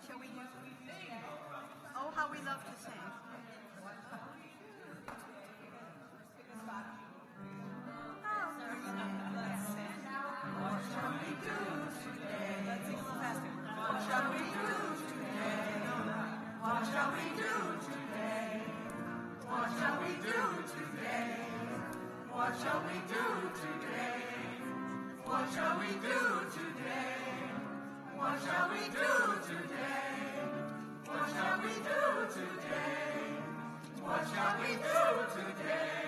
Shall we do? Oh, how we love to sing. What shall we do today? Let's sing a little faster. What shall we do today? What shall we do today? What shall we do today? What shall we do today? What shall we do today? What shall we do today? What shall we do today? What shall we do today?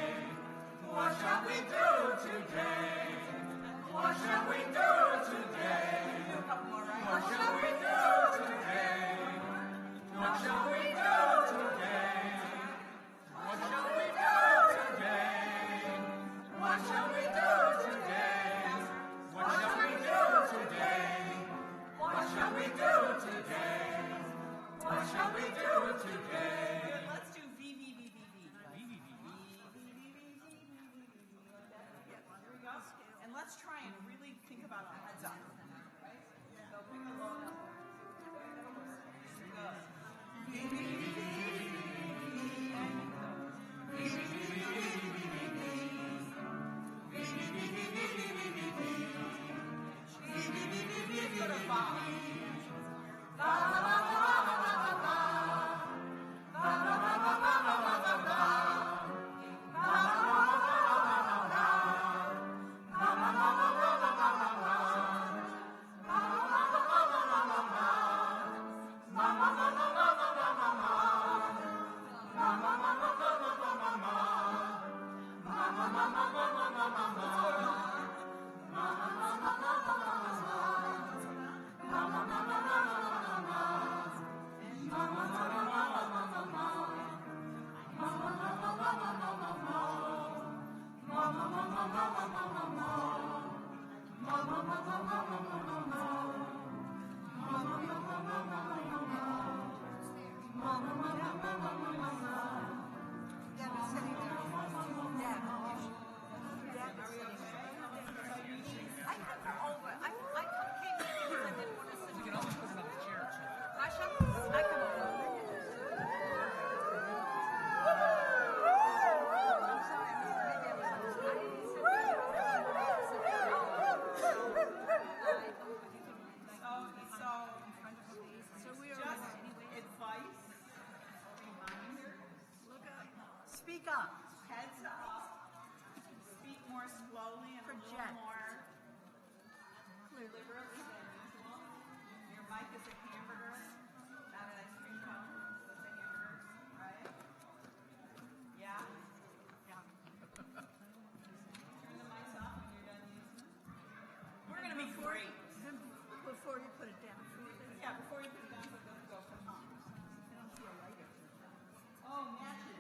What shall we do today? What shall we do today? What shall we do today? What shall we do today? What shall we do today? What shall we do today? What shall we do today? What shall we do today? What shall we do today? Let's do V. And let's try and really think about our heads up. Right? So pick a low number. Speak up. Heads up. Speak more slowly and Project. a little more deliberately than usual. Your mic is a hamburger, not an ice cream cone. It's a hamburger, right? Yeah? Yeah. Turn the mics off when you're done using them. We're going to be great. Before you put it down. Yeah, before you put it down, we're going to go for home. Oh, matches.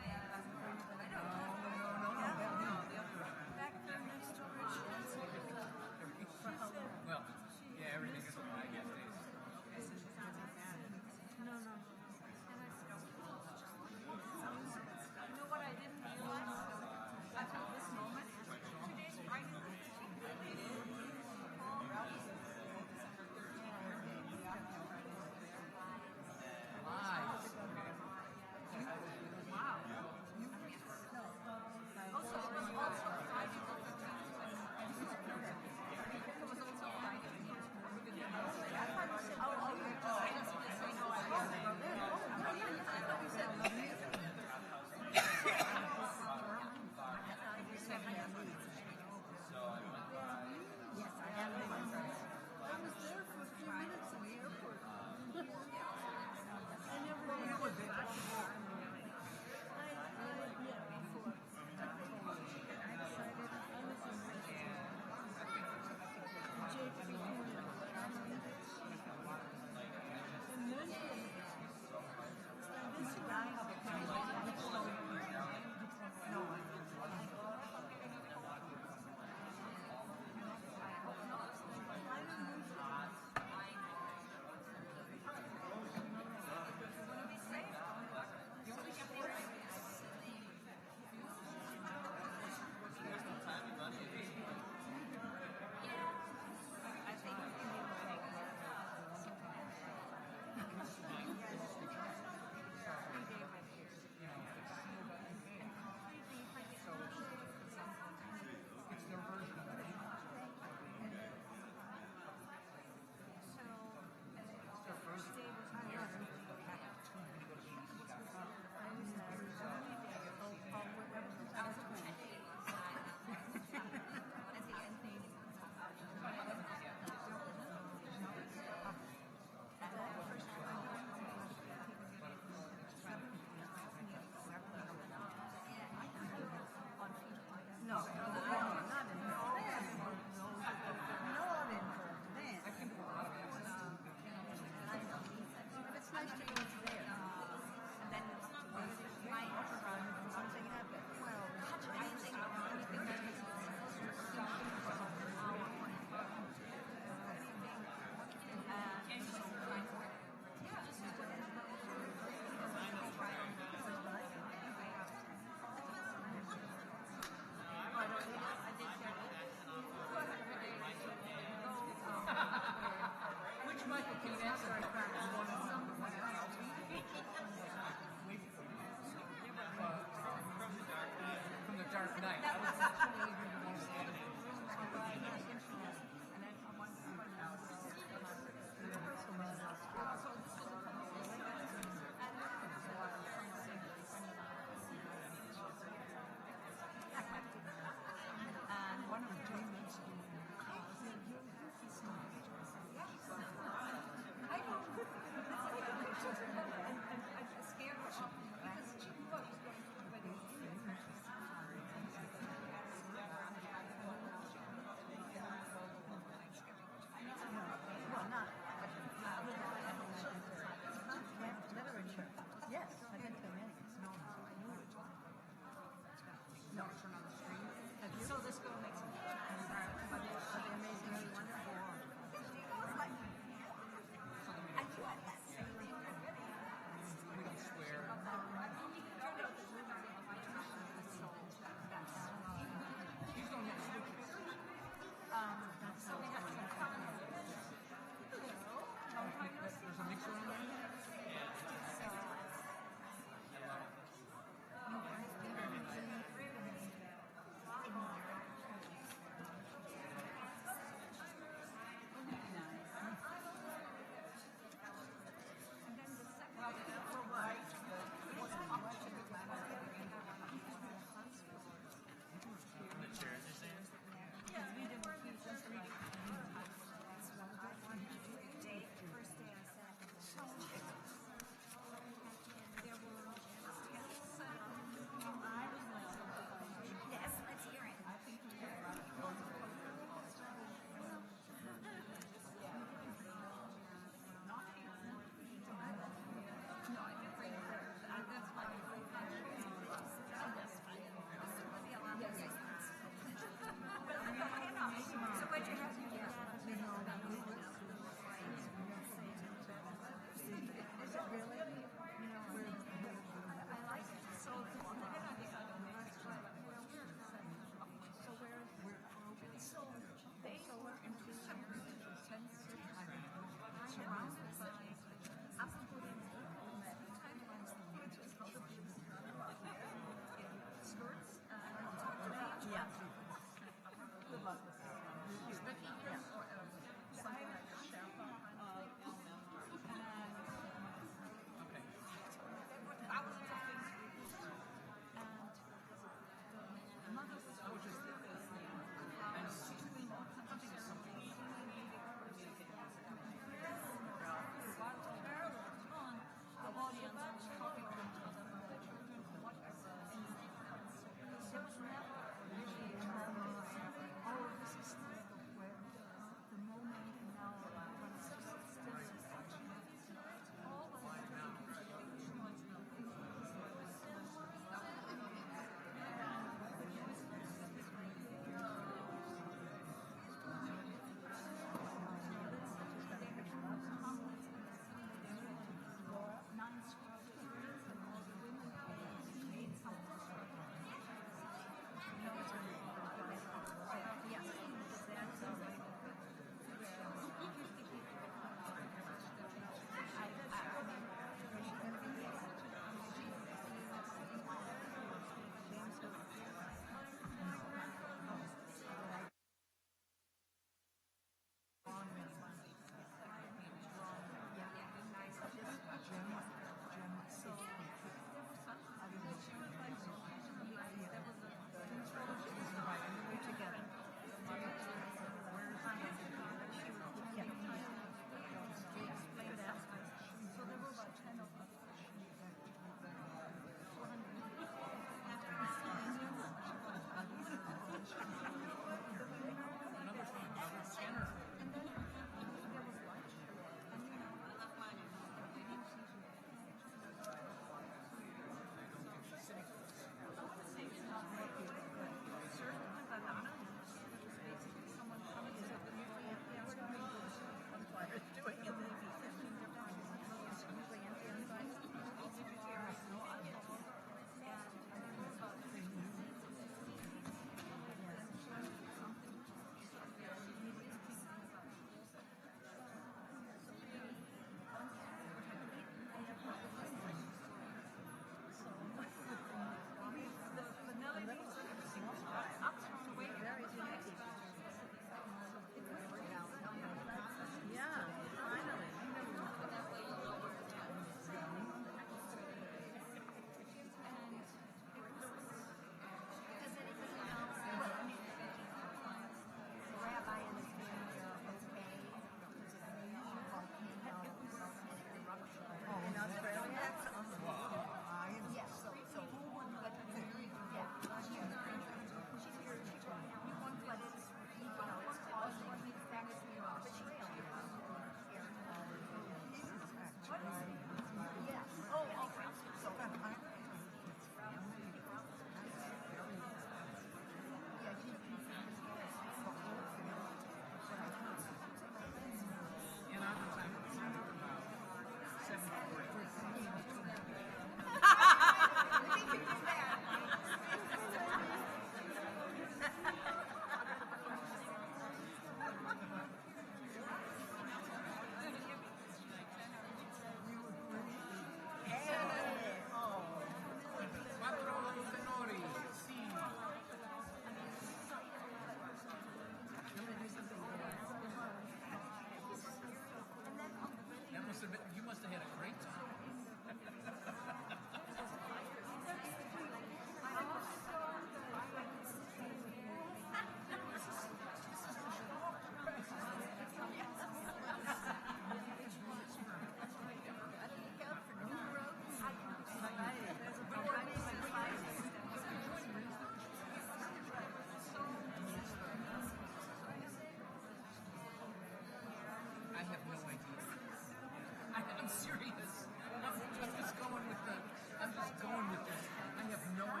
Oh my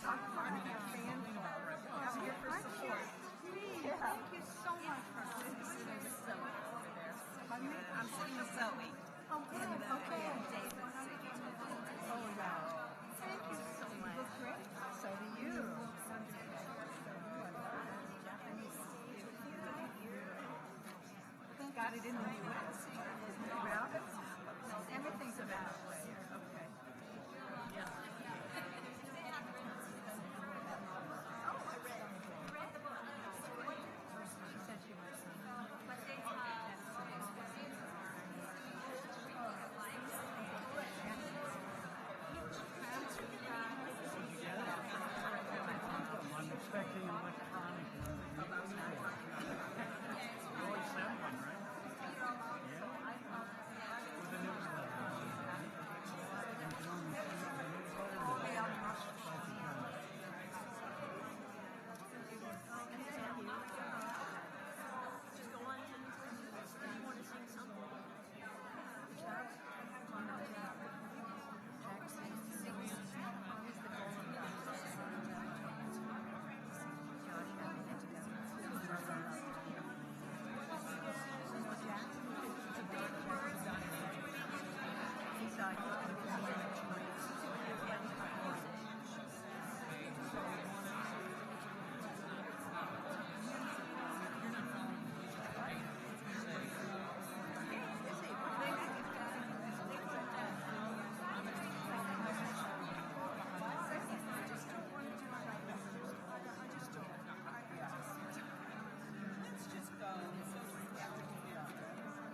God. I'm here for support. Thank you so much for I'm sitting with Zoe over there. Pardon me? I'm sitting with Zoe. Oh, good. Okay. David singing. Oh, yeah. Thank you so much. You look great. So do you. Thank God it in the U.S. About it? Everything's about it. Okay. Oh, I read. You read the book? She said she was. I'm expecting electronic. You always send one, right? Yeah. With a newsletter.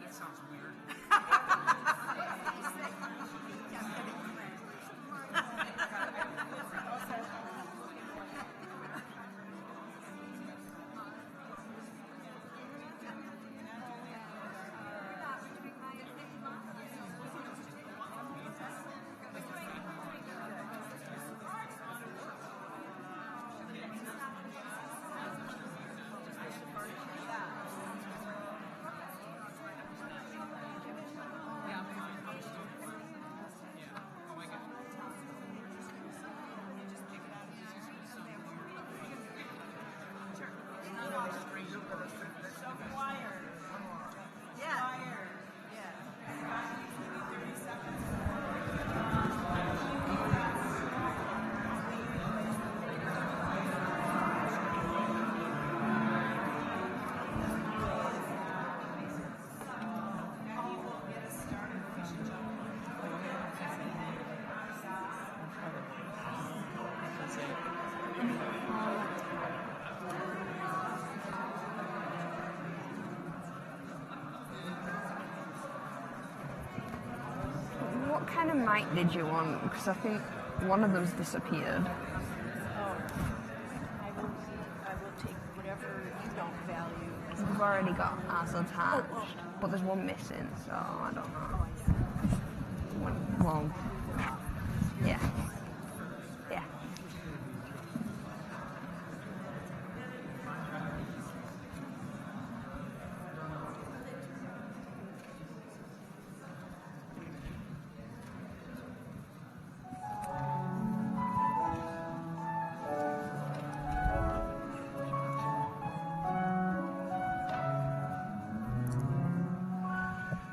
That sounds weird. What kind of mic did you want? Because I think one of them's disappeared. I will take whatever you don't value. We've already got ours attached, but there's one missing, so I don't know. Well, yeah. Yeah.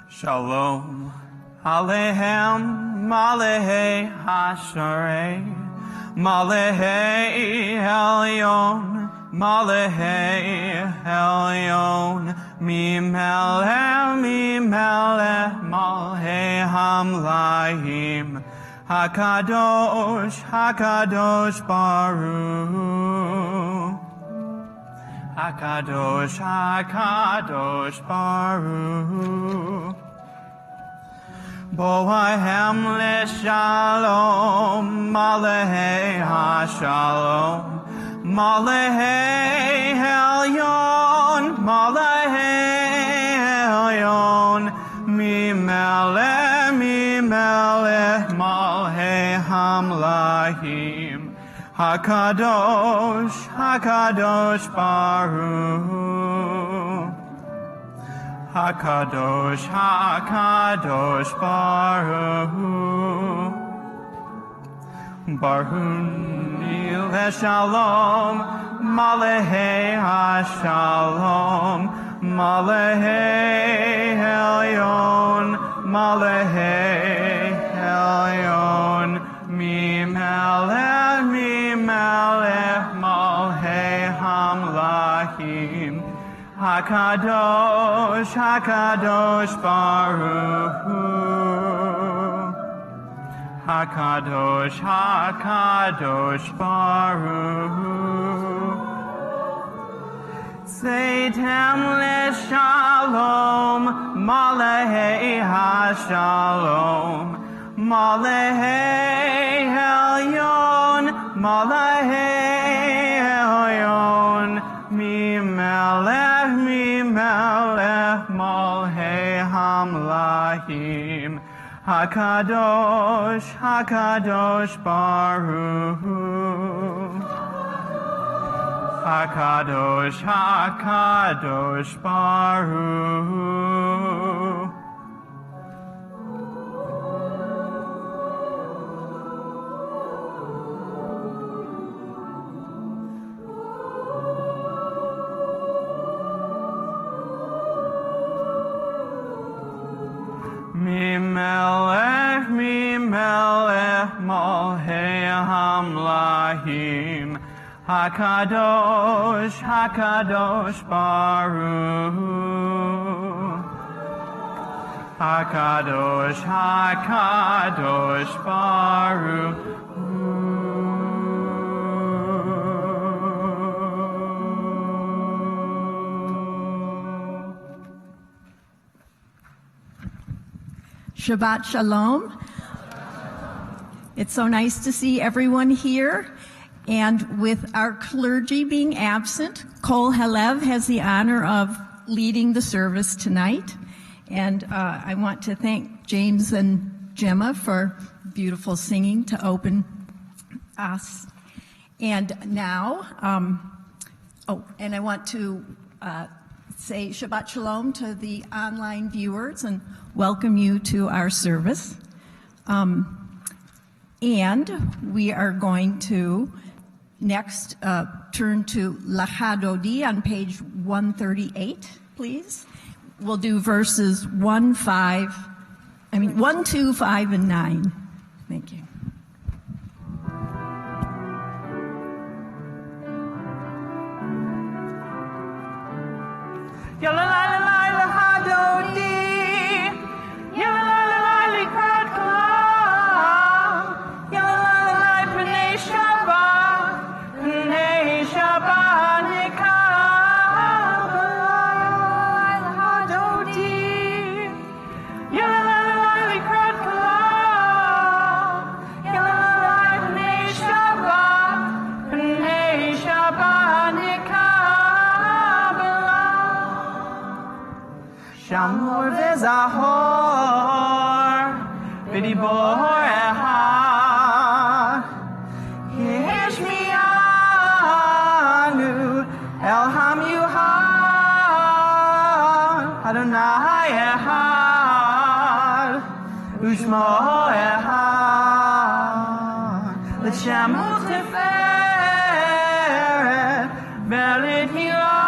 Shalom Aleichem Malei Hasharei Malei Elyon Malei Elyon Mimele Malei Hamlaim Hakadosh Baruch Hakadosh Baruch Boahem Leshalom Malei Hashalom Malei Elyon Mimele Malei Hamlaim Hakadosh Baruch Hakadosh Baruch Barhuni Shalom, Malehe HaShalom, Malehe Elyon, Malehe Elyon, Mimelech, Mimelech, Malhe Hamlachim, Hakadosh, Hakadosh Baruch Hu. Hakadosh, Hakadosh Baruch Hu. Seitem leShalom, Malehe HaShalom, Malehe Elyon, Malehe Elyon, Mimelech, Mimelech, Malhe Hamlachim, Hakadosh, Hakadosh Baruch Hu. Hakadosh, Hakadosh Baruch Hu. Mimelech, Mimelech, Malhe Hamlachim, Hakadosh, Hakadosh Baruch Hu. Hakadosh, Hakadosh Baruch Hu. Shabbat Shalom. It's so nice to see everyone here. And with our clergy being absent, Kol Halev has the honor of leading the service tonight. And I want to thank James and Gemma for beautiful singing to open us. And now, and I want to say Shabbat Shalom to the online viewers and welcome you to our service. And we are going to next turn to Lachadodi on page 138, please. We'll do verses 1, 2, 5, and 9. Thank you. Shamor v'zahor v'dibor echad Yishmianu el hamyuhad Adonai echad Ushmo echad L'shemu tiferet v'lit hilah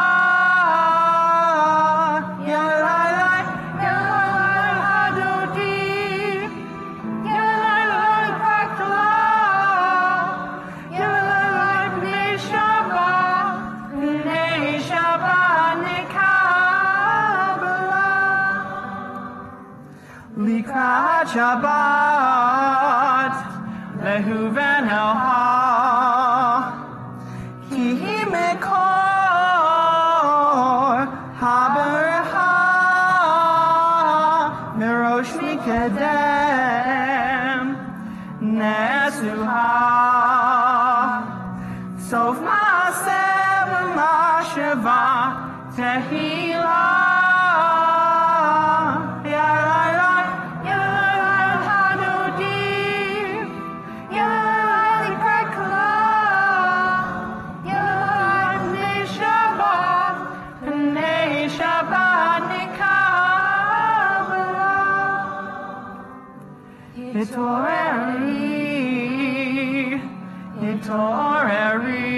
Shabbat lehuven elha ki mekor haberha mirosh mikedem nesuha sof maaseh v'masheva tehila Torah Toreri,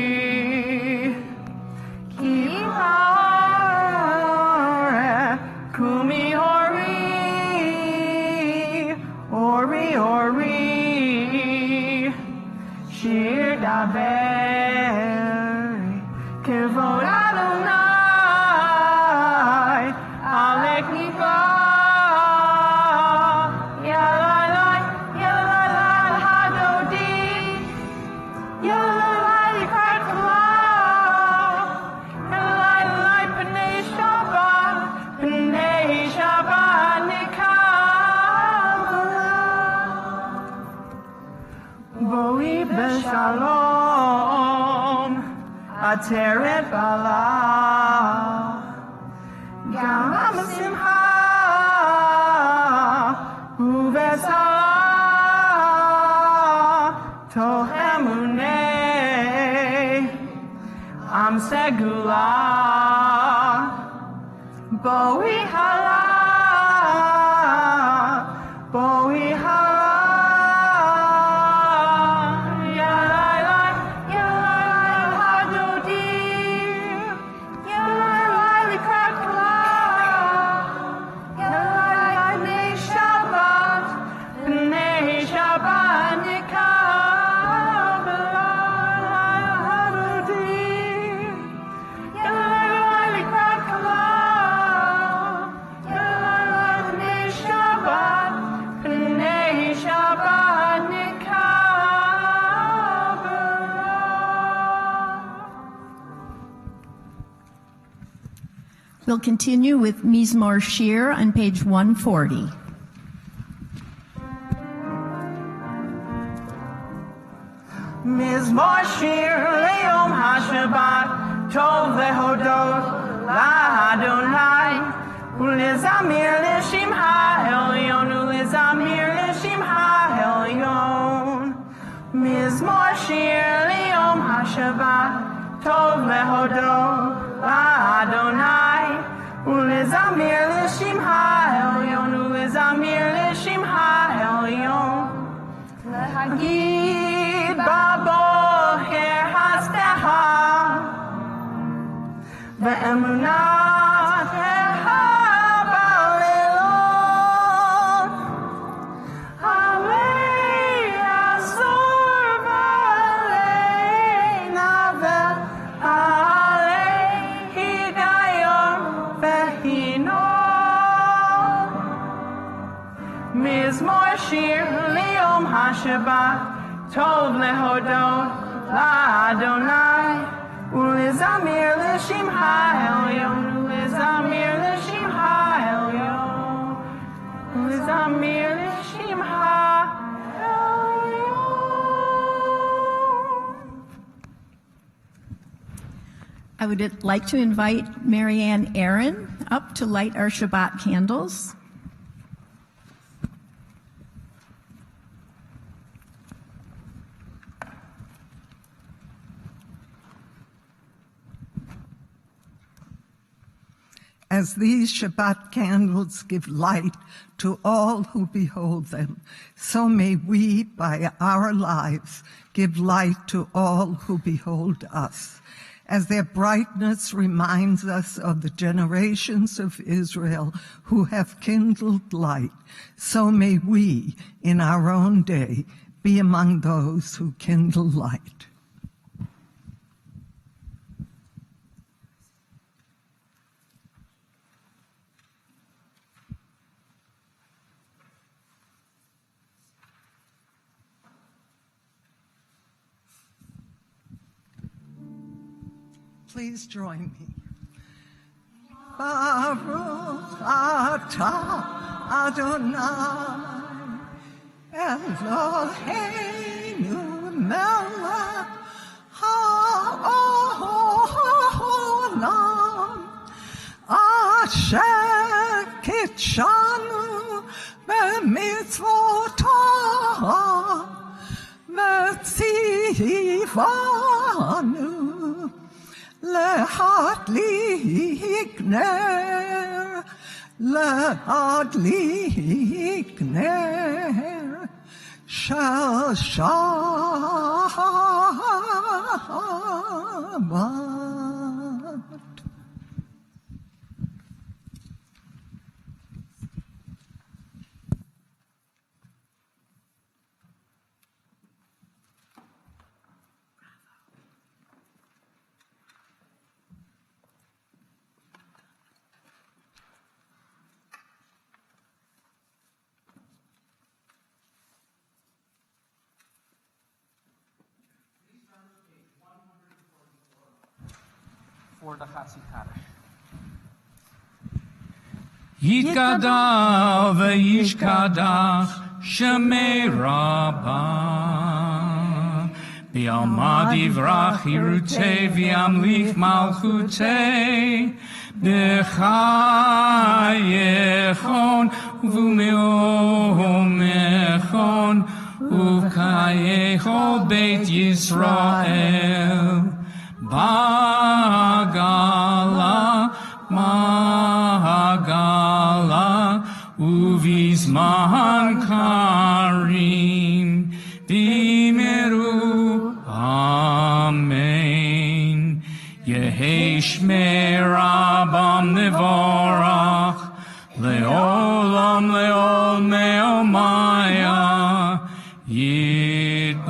Kihare, Kumi Ori, Ori, Shir Daberi, Kivod Adonai, Alek Nipa, Yalalai, Yalalai, Hadodi, Yalalai, Krakla, Yalalai, Pnei Shabbat, Nikam, Boi Beshalom, Ateret Bala, Gam Simha, Uvesala, Tohemune, Am Segula, Boi Hala, Boi Hala. We'll continue with Mizmor Shir on page 140. Mizmor Shir Le'Yom HaShabbat Tov Lehodot LaAdonai Ulezamir L'Shimcha Elyon Ulezamir L'Shimcha Elyon Mizmor Shir Le'Yom HaShabbat Tov Lehodot LaAdonai Ulezamir L'Shimcha Elyon Ulezamir L'Shimcha Elyon Lehagid Baboher Hasteha Ve'emunat Balelon Alei Asur Balei Navel Alei Higayon Ve'hinon Mizmor Shir Le'Yom HaShabbat Tov Lehodot LaAdonai Ulezamir L'Shimcha Elyon Ulezamir L'Shimcha Elyon Ulezamir L'Shimcha Elyon. I would like to invite Marianne Aaron up to light our Shabbat candles. As these Shabbat candles give light to all who behold them, so may we, by our lives, give light to all who behold us. As their brightness reminds us of the generations of Israel who have kindled light, so may we, in our own day, be among those who kindle light. Please join me. Baruch atah Adonai Eloheinu melech ha'olam asher kitshanu b'mitzvotav v'tzivanu Lehadlik ner shel Shabbat For the Chatzi Kaddish. Yitgadal v'yishkadach shemei Rabbah B'alma divrach hirutei v'yamlich malchutei B'chayechon u'v'meomechon u'kayechol Beit Yisrael Bagala Mahagala Uvizman Karim Bimeru Amen Yehesh Merabam Nevorach Leolam Leol Meomaya Yitbarach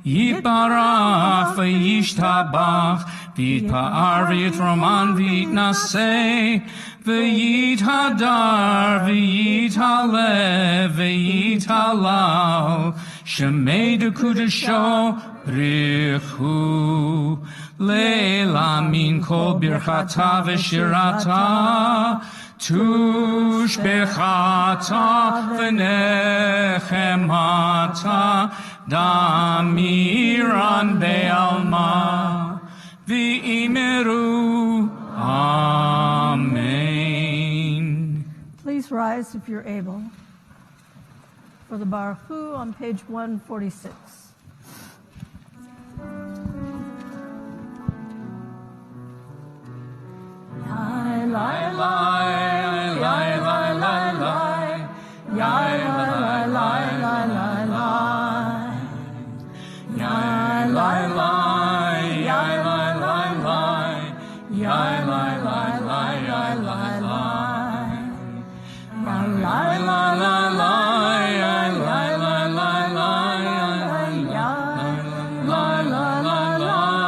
Yitbarach v'yishtabach v'yitpa'ar v'yitroman v'yitnaseh v'yithadar v'yithalev v'yithalal shemei dekudesho brichu leila min kol birchata v'shirata tushbechata v'nechemata Damiran Be'alma V'imeru Amen. Please rise if you're able for the Baruch Hu on page 146. Lai, lai, lai, lai, lai, lai, lai, lai, lai, lai, lai, lai, lai. Yai lai lai, yai lai lai lai, yai lai lai lai, yai lai lai, yai lai lai lai lai, yai lai lai lai lai, yai lai lai lai lai,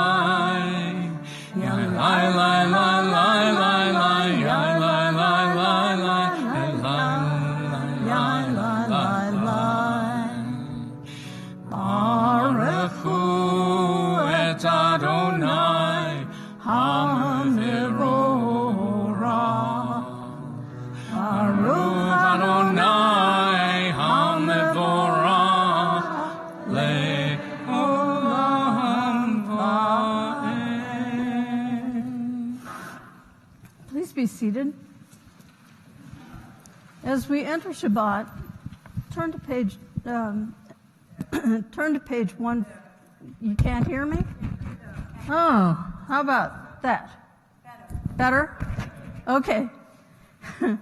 yai lai lai lai lai lai, yai lai lai lai lai, yai lai lai lai. Baruchu et Adonai HaMevorach. Baruch Adonai HaMevorach le'olam va'ed. Please be seated. As we enter Shabbat, turn to page turn to page 1. You can't hear me? Oh, how about that? Better? Okay. Can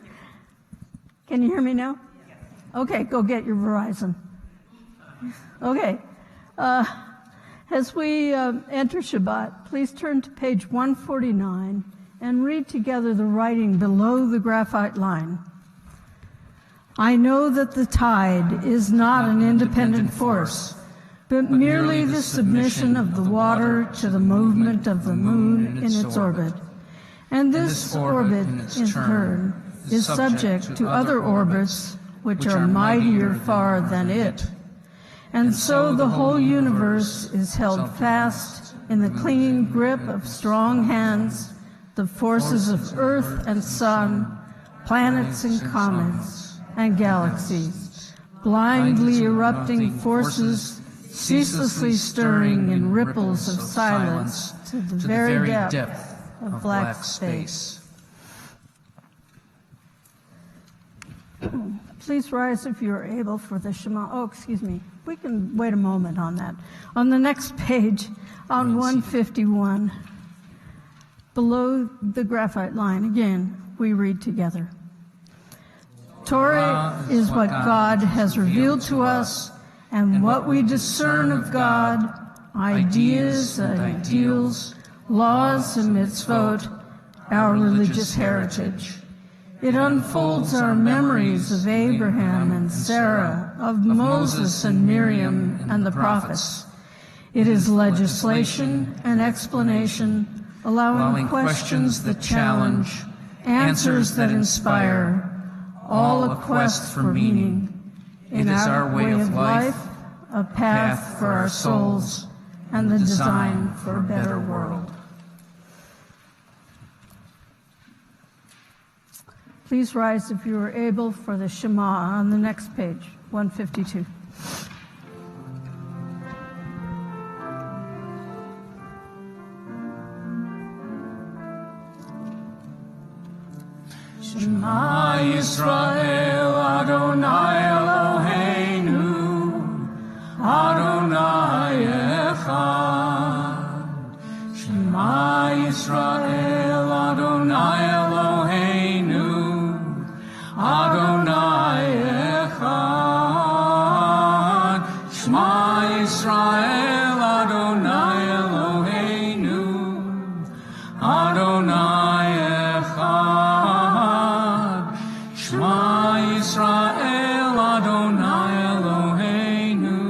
you hear me now? Okay, go get your Verizon. Okay. As we enter Shabbat, please turn to page 149 and read together the writing below the graphite line. I know that the tide is not an independent force, but merely the submission of the water to the movement of the moon in its orbit. And this orbit, in turn, is subject to other orbits which are mightier far than it. And so the whole universe is held fast in the clinging grip of strong hands, the forces of earth and sun, planets and comets, and galaxies, blindly erupting forces, ceaselessly stirring in ripples of silence to the very depth of black space. Please rise if you are able for the Shema. Oh, excuse me. We can wait a moment on that. On the next page, on 151, below the graphite line, again, we read together. Torah is what God has revealed to us and what we discern of God, ideas and ideals, laws and mitzvot, our religious heritage. It unfolds our memories of Abraham and Sarah, of Moses and Miriam and the prophets. It is legislation and explanation, allowing questions that challenge, answers that inspire, all a quest for meaning. It is our way of life, a path for our souls, and the design for a better world. Please rise if you are able for the Shema on the next page, 152. Shema Yisrael, Adonai Eloheinu, Adonai Echad. Shema Yisrael, Adonai Eloheinu, Adonai Echad. Shema Yisrael, Adonai Eloheinu, Adonai Echad. Shema Yisrael, Adonai Eloheinu,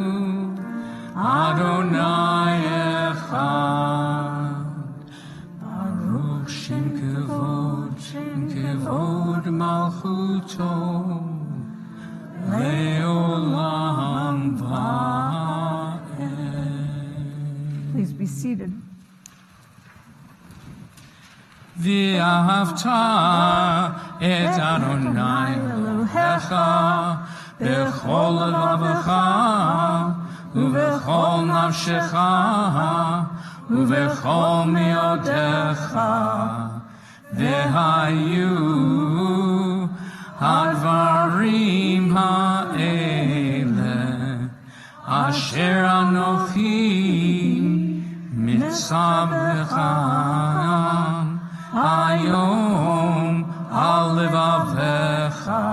Adonai Echad. Baruch Shem Kevod Malchuto, Leolam Va'ed. Please be seated. V'ahavta et Adonai Elohecha b'chol levavecha u'b'chol nafshecha u'b'chol me'odecha v'hayu hadvarim ha'ele asher anochi mitzavecham Hayom al levavecha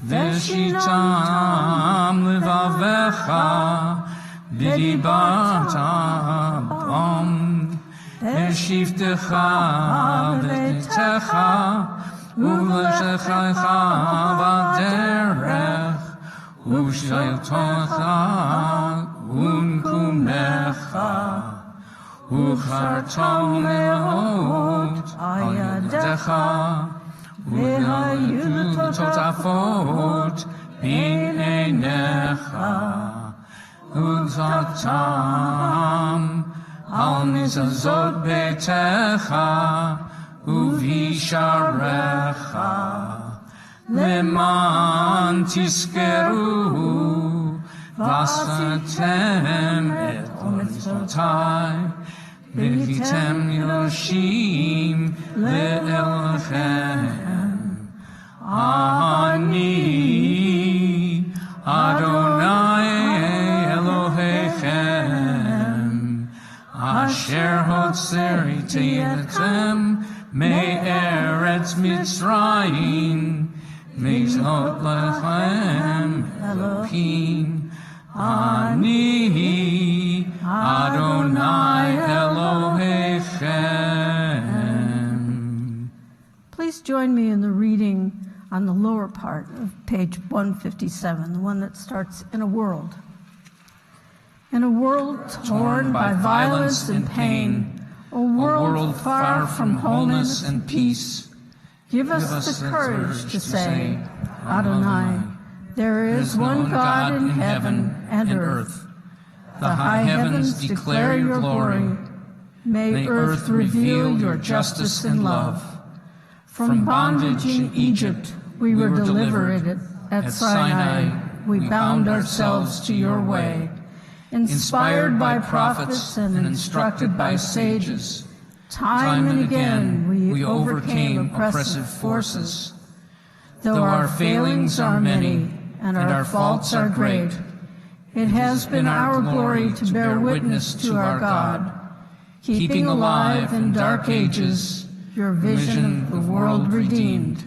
v'shitam levavecha v'dibarta bam v'shivtecha v'techa u'v'shechecha v'derech u'shaytocha u'nkumecha Uchartam leot ayadecha v'hayu totafot b'neinecha u'zatam al mizazot beitecha u'visharecha leman tiskeru vasatem et mitzvotai V'hitem Elohim le'elchem. Ani Adonai Elohechem asher hotzeriti etem me'eretz Mitzrayim mizot lechem Elohim. Ani Adonai Elohechem. Please join me in the reading on the lower part of page 157, the one that starts in a world. In a world torn by violence and pain, a world far from wholeness and peace, give us the courage to say, Adonai, there is one God in heaven and earth. The high heavens declare your glory. May earth reveal your justice and love. From bondage in Egypt we were delivered. At Sinai we bound ourselves to your way. Inspired by prophets and instructed by sages, time and again we overcame oppressive forces. Though our failings are many and our faults are great, it has been our glory to bear witness to our God, keeping alive in dark ages your vision of the world redeemed.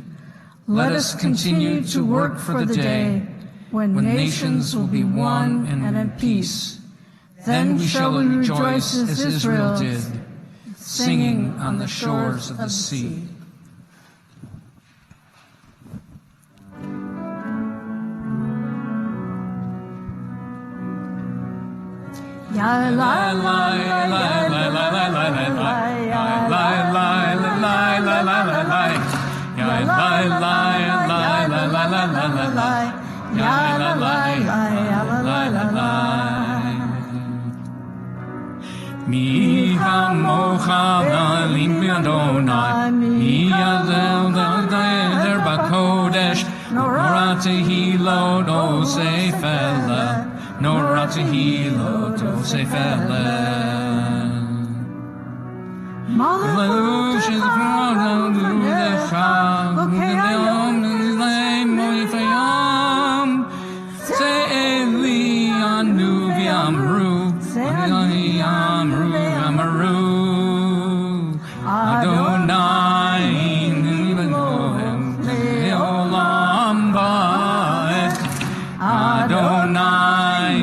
Let us continue to work for the day when nations will be one and at peace. Then we shall rejoice as Israel did, singing on the shores of the sea. Ya la la la la la la la la la ya la la la la la la la la ya la la la la la la la la la ya la la la la la. Mi hamocha v'alim Adonai, mi yazel der bakodesh, nora tehilo do sefela. Nora tehilo to sefele. Malach shel lecha, u'leon leim moifayam. Se'eli anu v'amru, amru amaru. Adonai nilohem leolam ba'et. Adonai.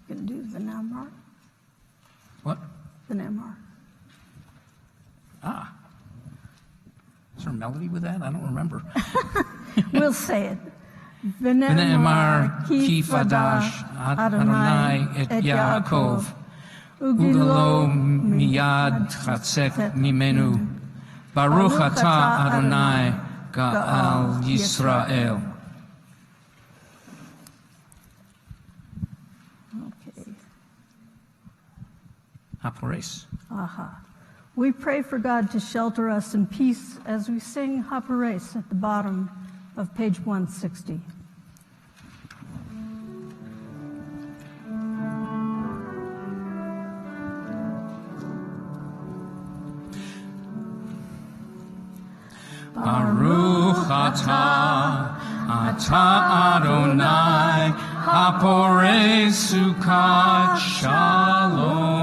Can do the Namar. What? The Namar. Ah. Is there a melody with that? I don't remember. We'll say it. V'ne'emar ki fadash Adonai et Yaakov ugelo miyad chatzek mimenu Baruch atah Adonai Ga'al Yisrael. Okay. Hapores. Aha. We pray for God to shelter us in peace as we sing Hapores at the bottom of page 160. Baruch atah Adonai Haporei Sukkot Shalom.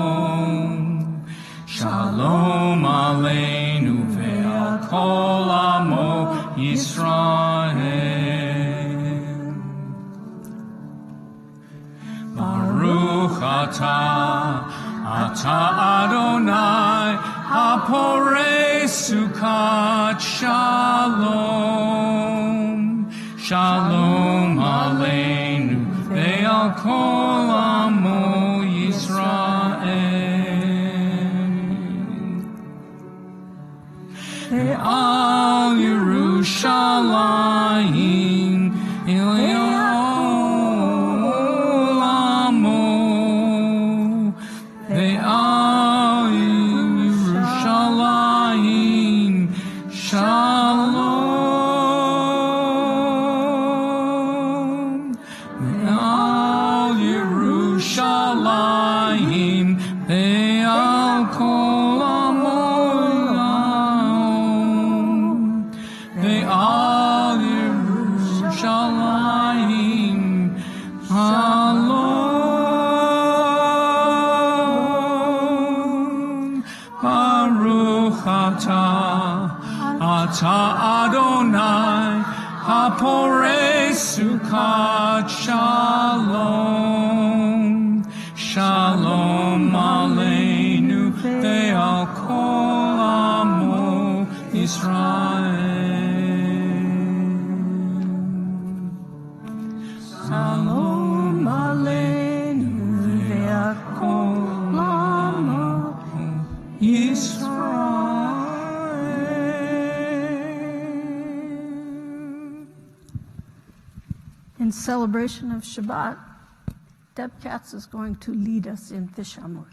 Shalom aleinu ve'al kol amo Yisrael. Baruch atah Adonai Haporei Sukkot Shalom. Shalom aleinu ve'al kol amo Yisrael. Ve'al Yerushalayim Il'ol amo. Ve'al Yerushalayim Shalom. Ve'al Yerushalayim ve'al kol amo. Ve'al Yerushalayim Shalom. Baruch atah Adonai Haporei Sukkot Shalom. Shalom aleinu ve'al kol amo Yisrael. Shalom aleinu ve'al kol amo Yisrael. In celebration of Shabbat, Deb Katz is going to lead us in Fishamur.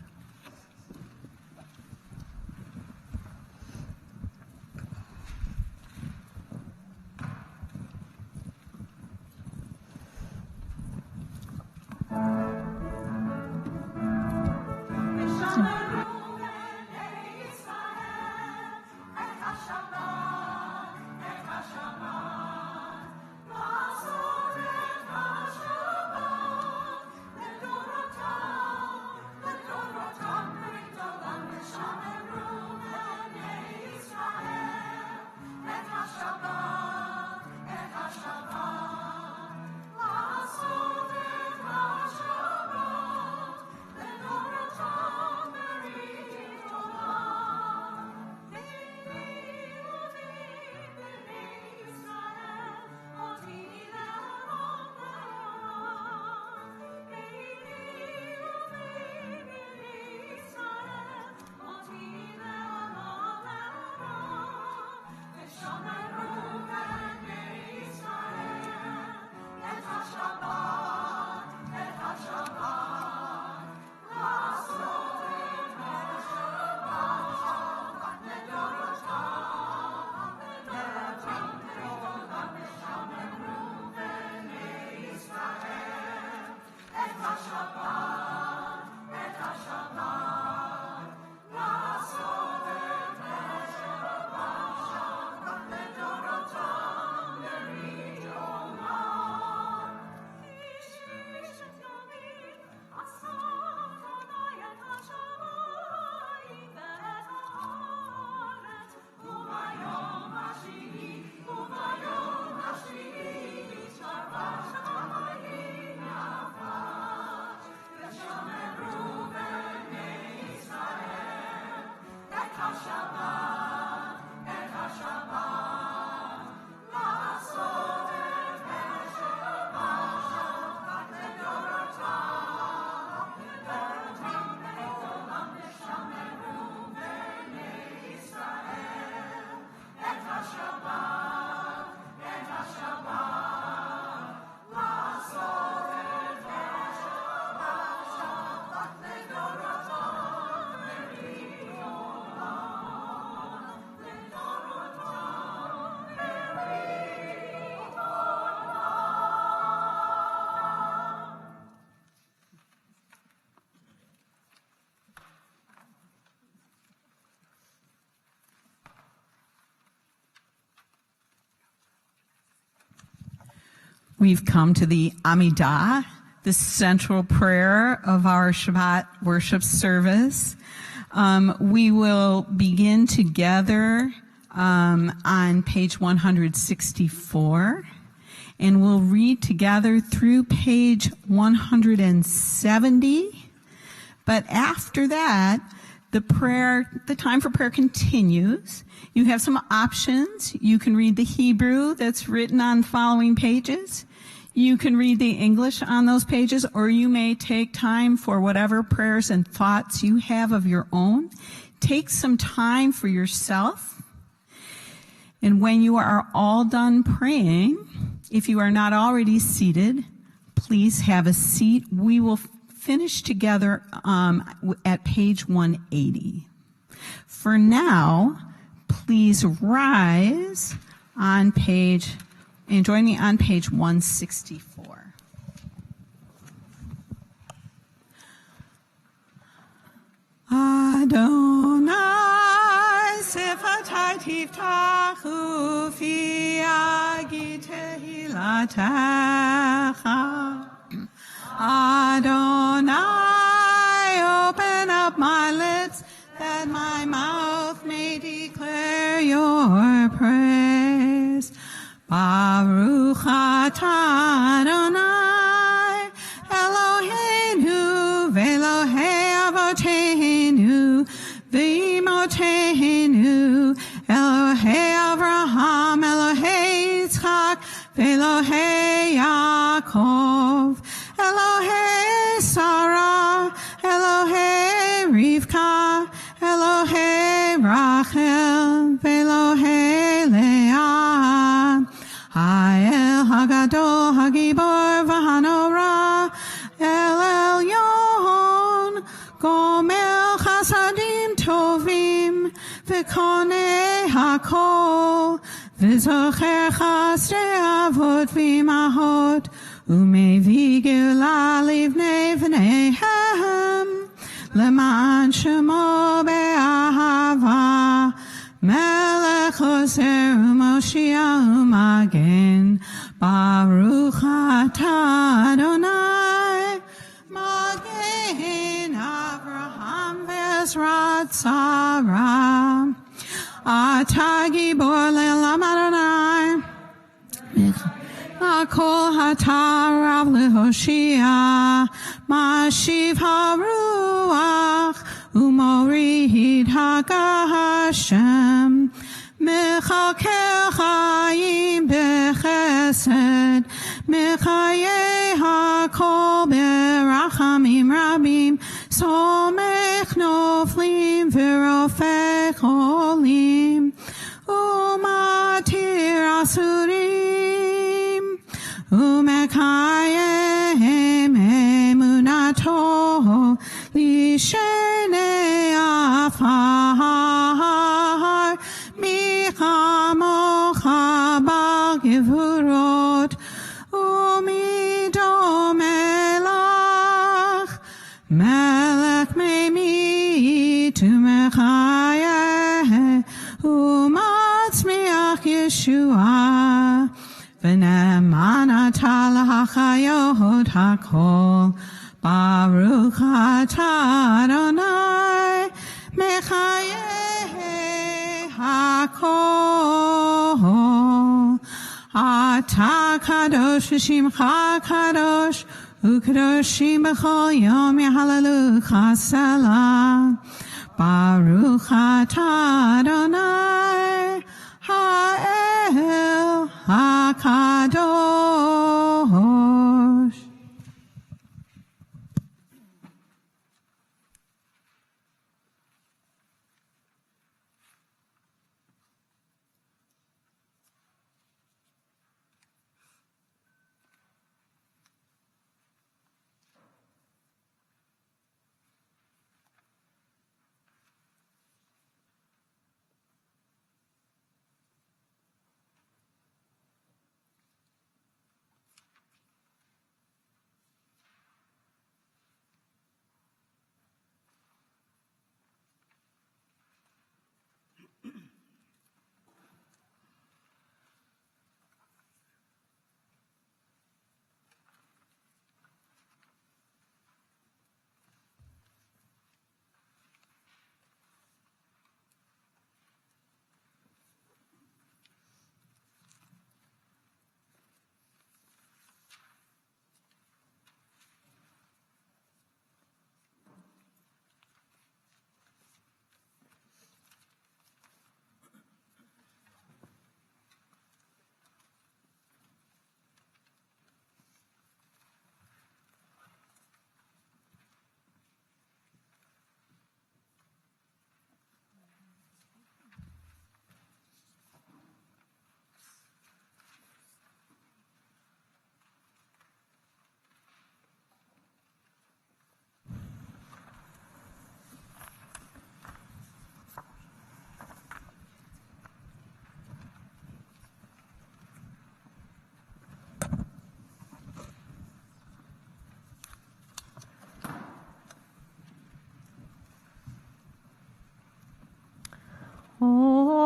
We've come to the Amidah, the central prayer of our Shabbat worship service. We will begin together on page 164, and we'll read together through page 170. But after that, the time for prayer continues. You have some options. You can read the Hebrew that's written on following pages. You can read the English on those pages, or you may take time for whatever prayers and thoughts you have of your own. Take some time for yourself. And when you are all done praying, if you are not already seated, please have a seat. We will finish together at page 180. For now, please rise on page, and join me on page 164. Adonai sefatai tiftachu fi agi tehilatecha. Adonai, open up my lips that my mouth may declare your praise. Baruch atah Adonai, Eloheinu ve'Elohei avoteinu ve'imotenu, Elohei Avraham, Elohei Yitzchak, ve'Elohei Yaakov, Elohei Sarah, Elohei Rivka, Elohei Rachel, ve'Elohei Leah, Ha'el Hagadol Hagibor v'Hanora, El Elyon, Gomel Chasadim Tovim, V'Konei Hakol, V'Zocher Chasdei Avot V'Imahot, Umevi Geulah Livnei V'neihem, Leman Shemo Be'ahava, Melech Ozer U'Moshia U'Magen, Baruch atah Adonai, Magen Avraham Ve'ezrat Sarah, Atah Gibor Le'olam Adonai, Kol hatarav lehoshia, Mashiv haruach, Umorid hagashem, Mechakel chayim bechesed, Mechaye hakol berachamim rabim, Somech noflim v'rofech olim, Umatir asurim, Umekayem emunato lishenei afar, michamocha bagevurot, umidom elai Melech Memi Tumechayeh Umatzmiach Yeshua V'nemanata l'hachayot hakol Baruch atah Adonai Mechayeh hakol Atah kadosh v'shimcha kadosh Ukadoshim b'chol yom yahalalucha selah Baruch atah Adonai Ha'el HaKadosh.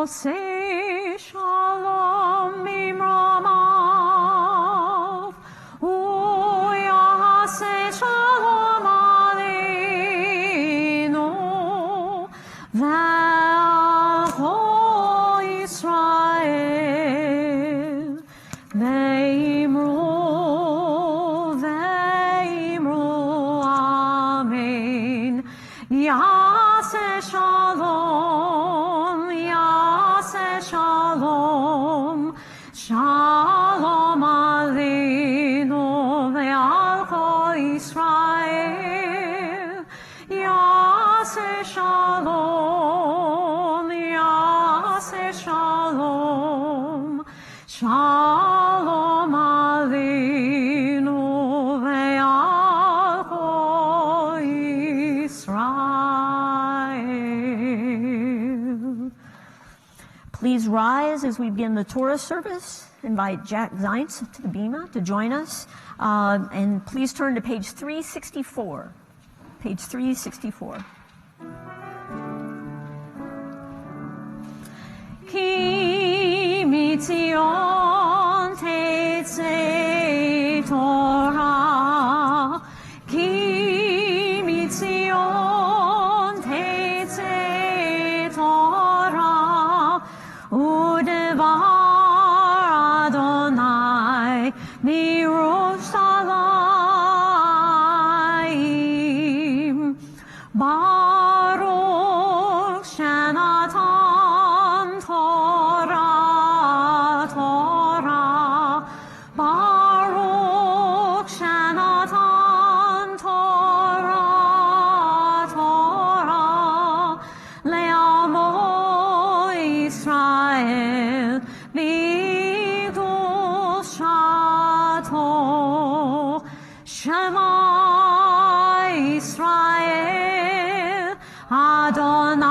Say shalom mimramav, uyase shalom aleinu, v'alcho Yisrael, ve'imru amen, yase shalom, shalom, shalom aleinu ve'al kol Yisrael, yaseh shalom, shalom aleinu ve'al kol Yisrael. Please rise as we begin the Torah service. Invite Jack Zeitz to the Bima to join us. And please turn to page 364. Page 364. Ki mitzion tetzei Torah. Ki mitzion tetzei Torah. Udevar Adonai mirushalayim. Baruch Shenatan Torah, Torah. Baruch Shenatan Torah, Torah. Le'amo Yisrael b'kedushato. Shema Yisrael Adonai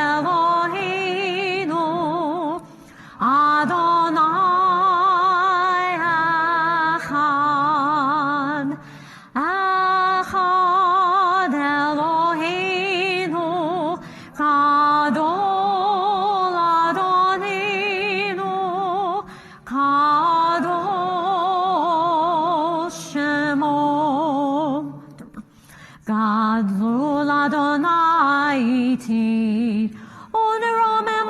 Eloheinu, Adonai Echad, Echad. Gadlul Adonai iti, uneromem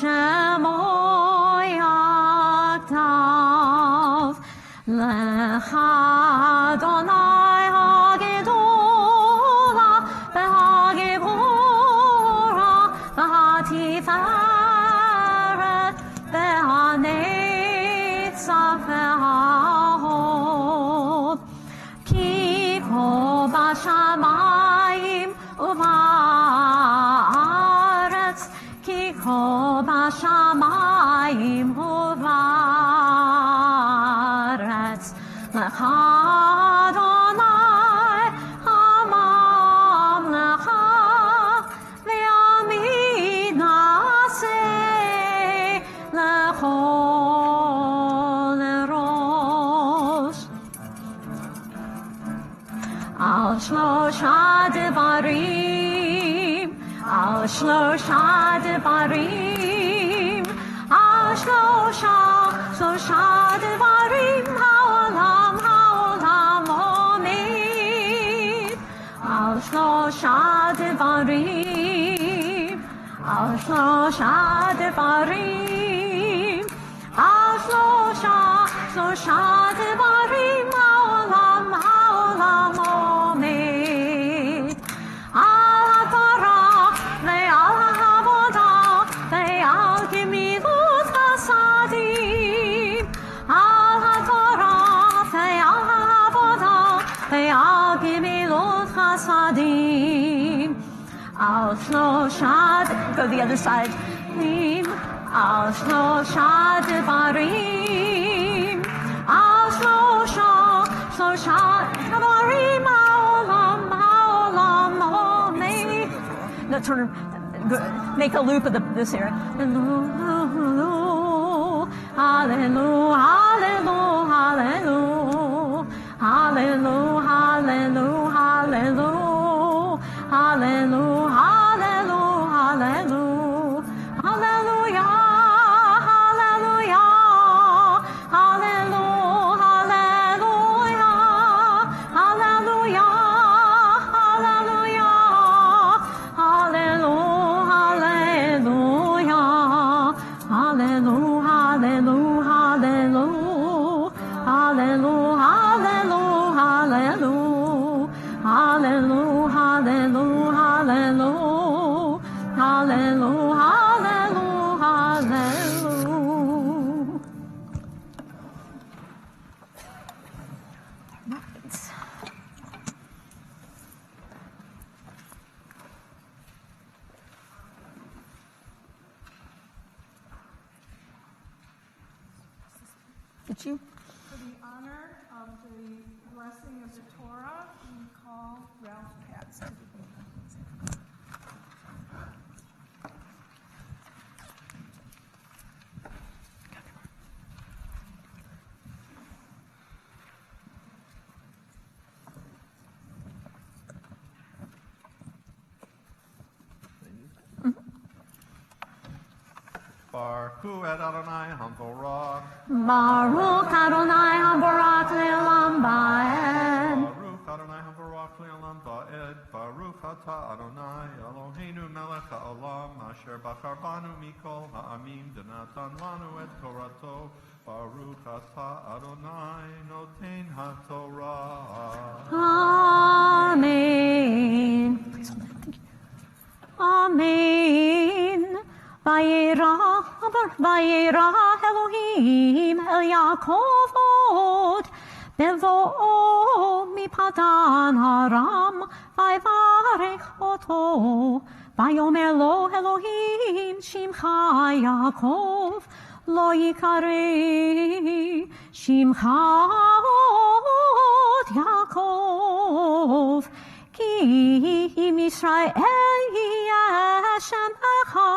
Shemo yaktav, lecha Adonai hagedola, v'hagevora, v'hatiferet, v'hanetzach, v'hahod. Ki ko b'shamayim u'va'aretz, ki ko b'shamayim u'va'aretz, lecha Adonai hamamlecha, v'yamid na'aseh lechol erosh. Al shlosha devarim, al shlosha devarim, al shlosha devarim, haolam omed. Al shlosha devarim, al shlosha devarim, al shlosha devarim, haolam omed. Al haTorah ve'al ha'avodah ve'al gemilut chasadim. Al haTorah ve'al ha'avodah ve'al gemilut chasadim. Al shlosha, go the other side. Al shlosha devarim, al shlosha devarim, haolam omed. Now turn, make a loop of this area. Hallelujah, hallelujah, hallelujah, hallelujah, hallelujah, hallelujah, hallelujah, hallelujah, hallelujah, hallelujah, hallelujah, hallelujah, Did you? For the honor of the blessing of the Torah, we call Ralph Katz to the podium. Baruch et Adonai Hamvorach. Baruch Adonai Hamborach Le'olam Ba'ed. Baruch Adonai Hamvorach Le'olam Ba'ed. Baruch Atah Adonai Eloheinu Melech HaOlam Asher Bachar Banu Mikol Ha'amim Denatan Lanu et Torato. Baruch Atah Adonai Noten HaTorah. Amen. Please hold that. Thank you. Amen. Vayera Elohim el Yaakov od bevo'o mipadan haram vayvarech oto vayomer lo Elohim shimcha Yaakov lo yikare shimcha od Yaakov ki im Yisrael yashem echa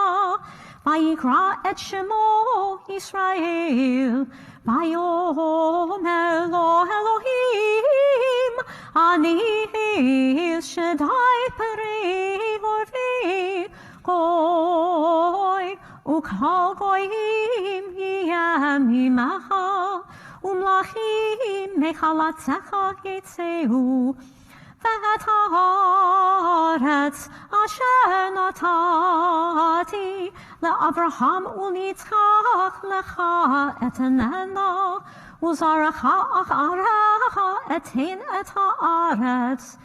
Vayikra et shemo Yisrael, vayomer lo Elohim, ani shaddai perei orvi goy, ukol goyim yam imacha, umlachim mechalatzecha yetzeu, ואת הארץ אשר נתתי לאברהם וליצחק לך אתננה וזרעך אחריך אתן את הארץ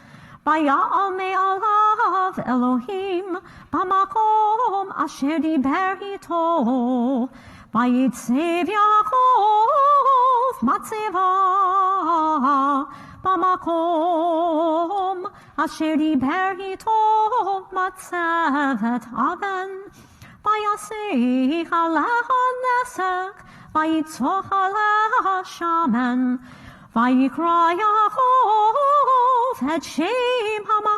ויעל מעליו אלוהים במקום אשר דיבר איתו ויצב יעקב מצבה במקום אשר דיבר איתו מצבת אבן ויעשה עליה נסק ויצוח עליה שמן ויקרא יעקב את שם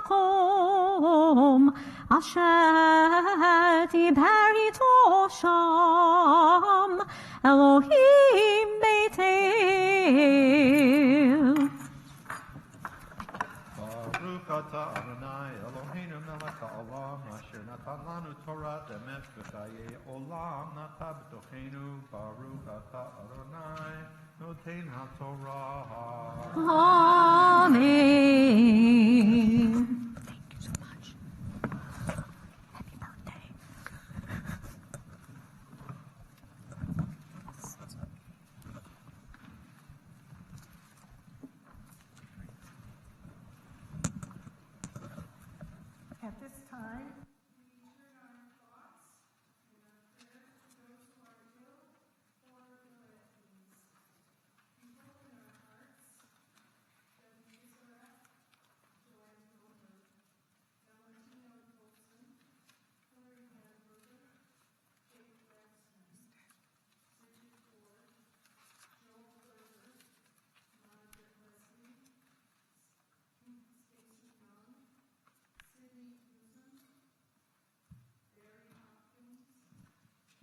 המקום אשר דיבר איתו שם אלוהים בית-אל. Baruch atah Adonai Eloheinu melech haolam asher natan lanu Torah emet v'chayei olam nata b'tochenu Baruch atah Adonai noten haTorah. Amen. Thank you so much. Happy birthday. At this time,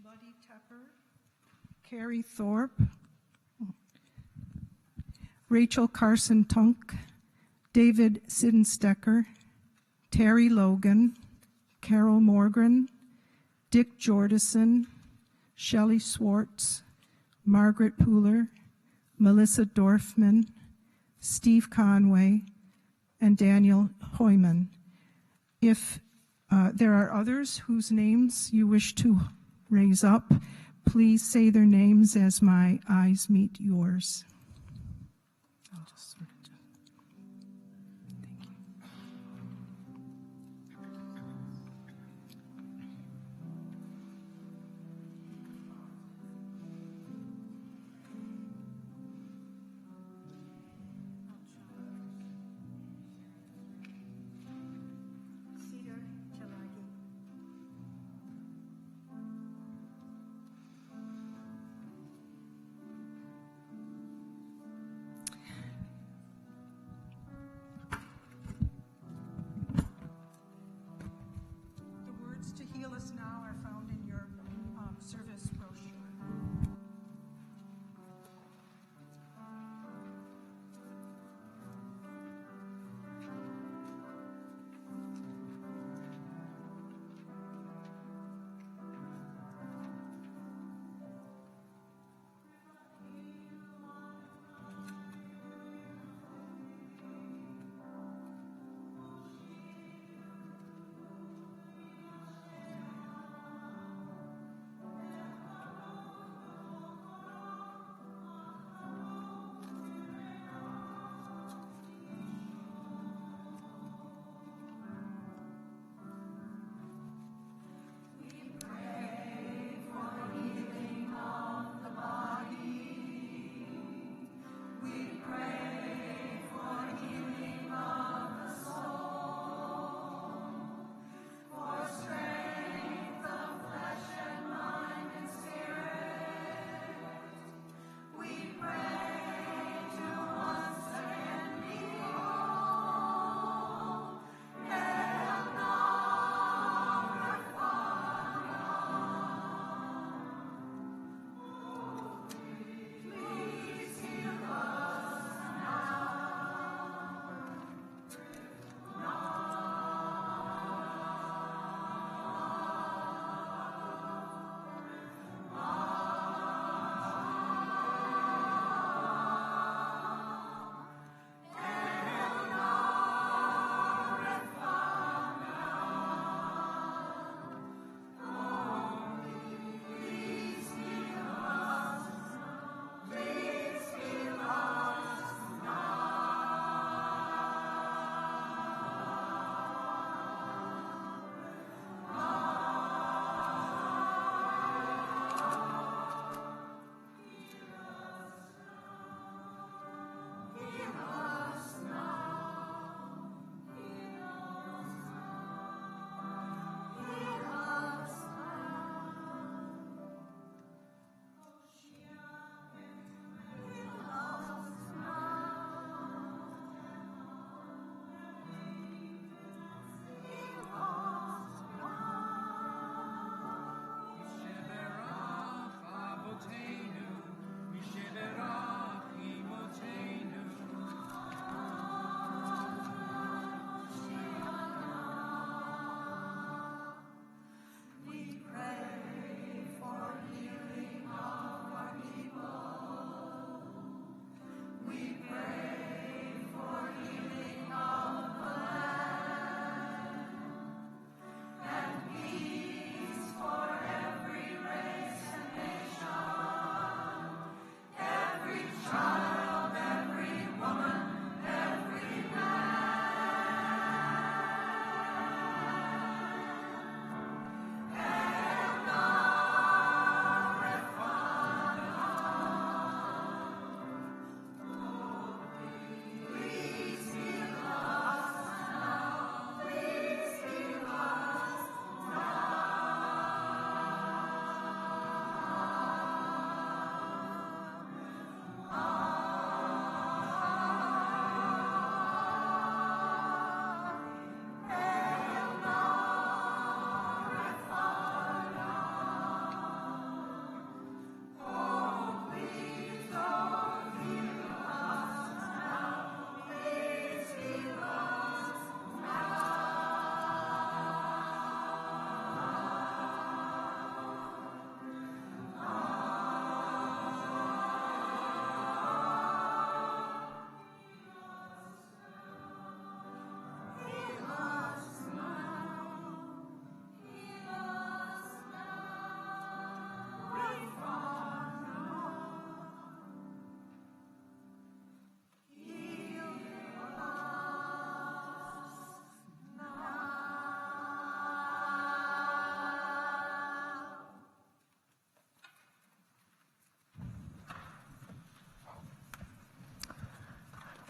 Buddy Tepper, Carrie Thorpe, Rachel Carson Tunk, David Sidenstecker, Terry Logan, Carol Morgan, Dick Jordison, Shelley Swartz, Margaret Pooler, Melissa Dorfman, Steve Conway, and Daniel Hoyman. If there are others whose names you wish to raise up, please say their names as my eyes meet yours. I'll just sort of thank you. Cedar Chalagi.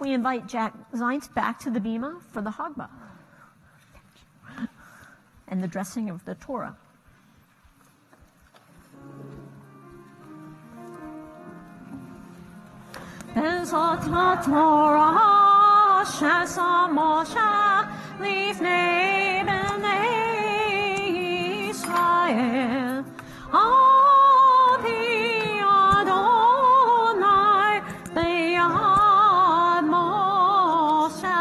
we invite Jack Zients back to the bima for the Hagba and the dressing of the Torah. Bezot HaTorah sh'asa Moshe lifnei bnei Yisrael al pi Adonai b'yad Moshe.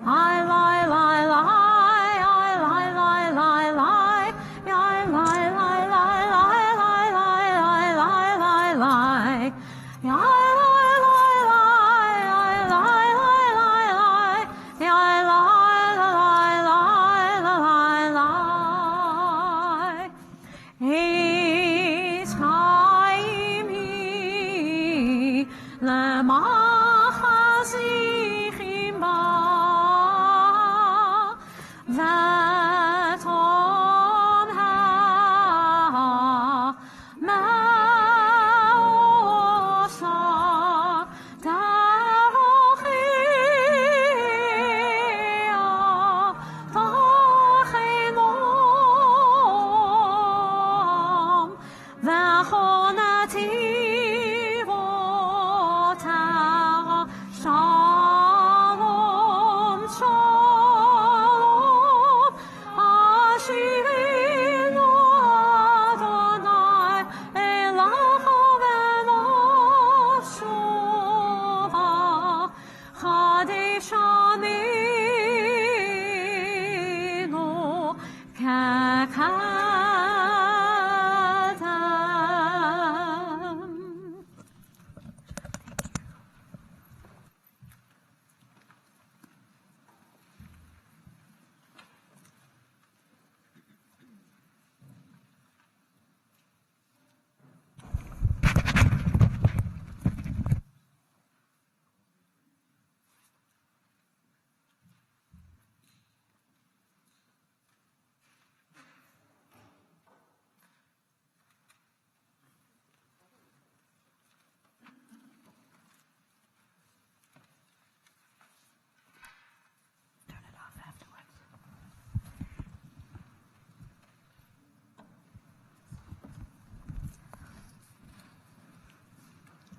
Lai lai lai lai, lai lai lai lai, lai lai lai lai lai, lai lai lai lai.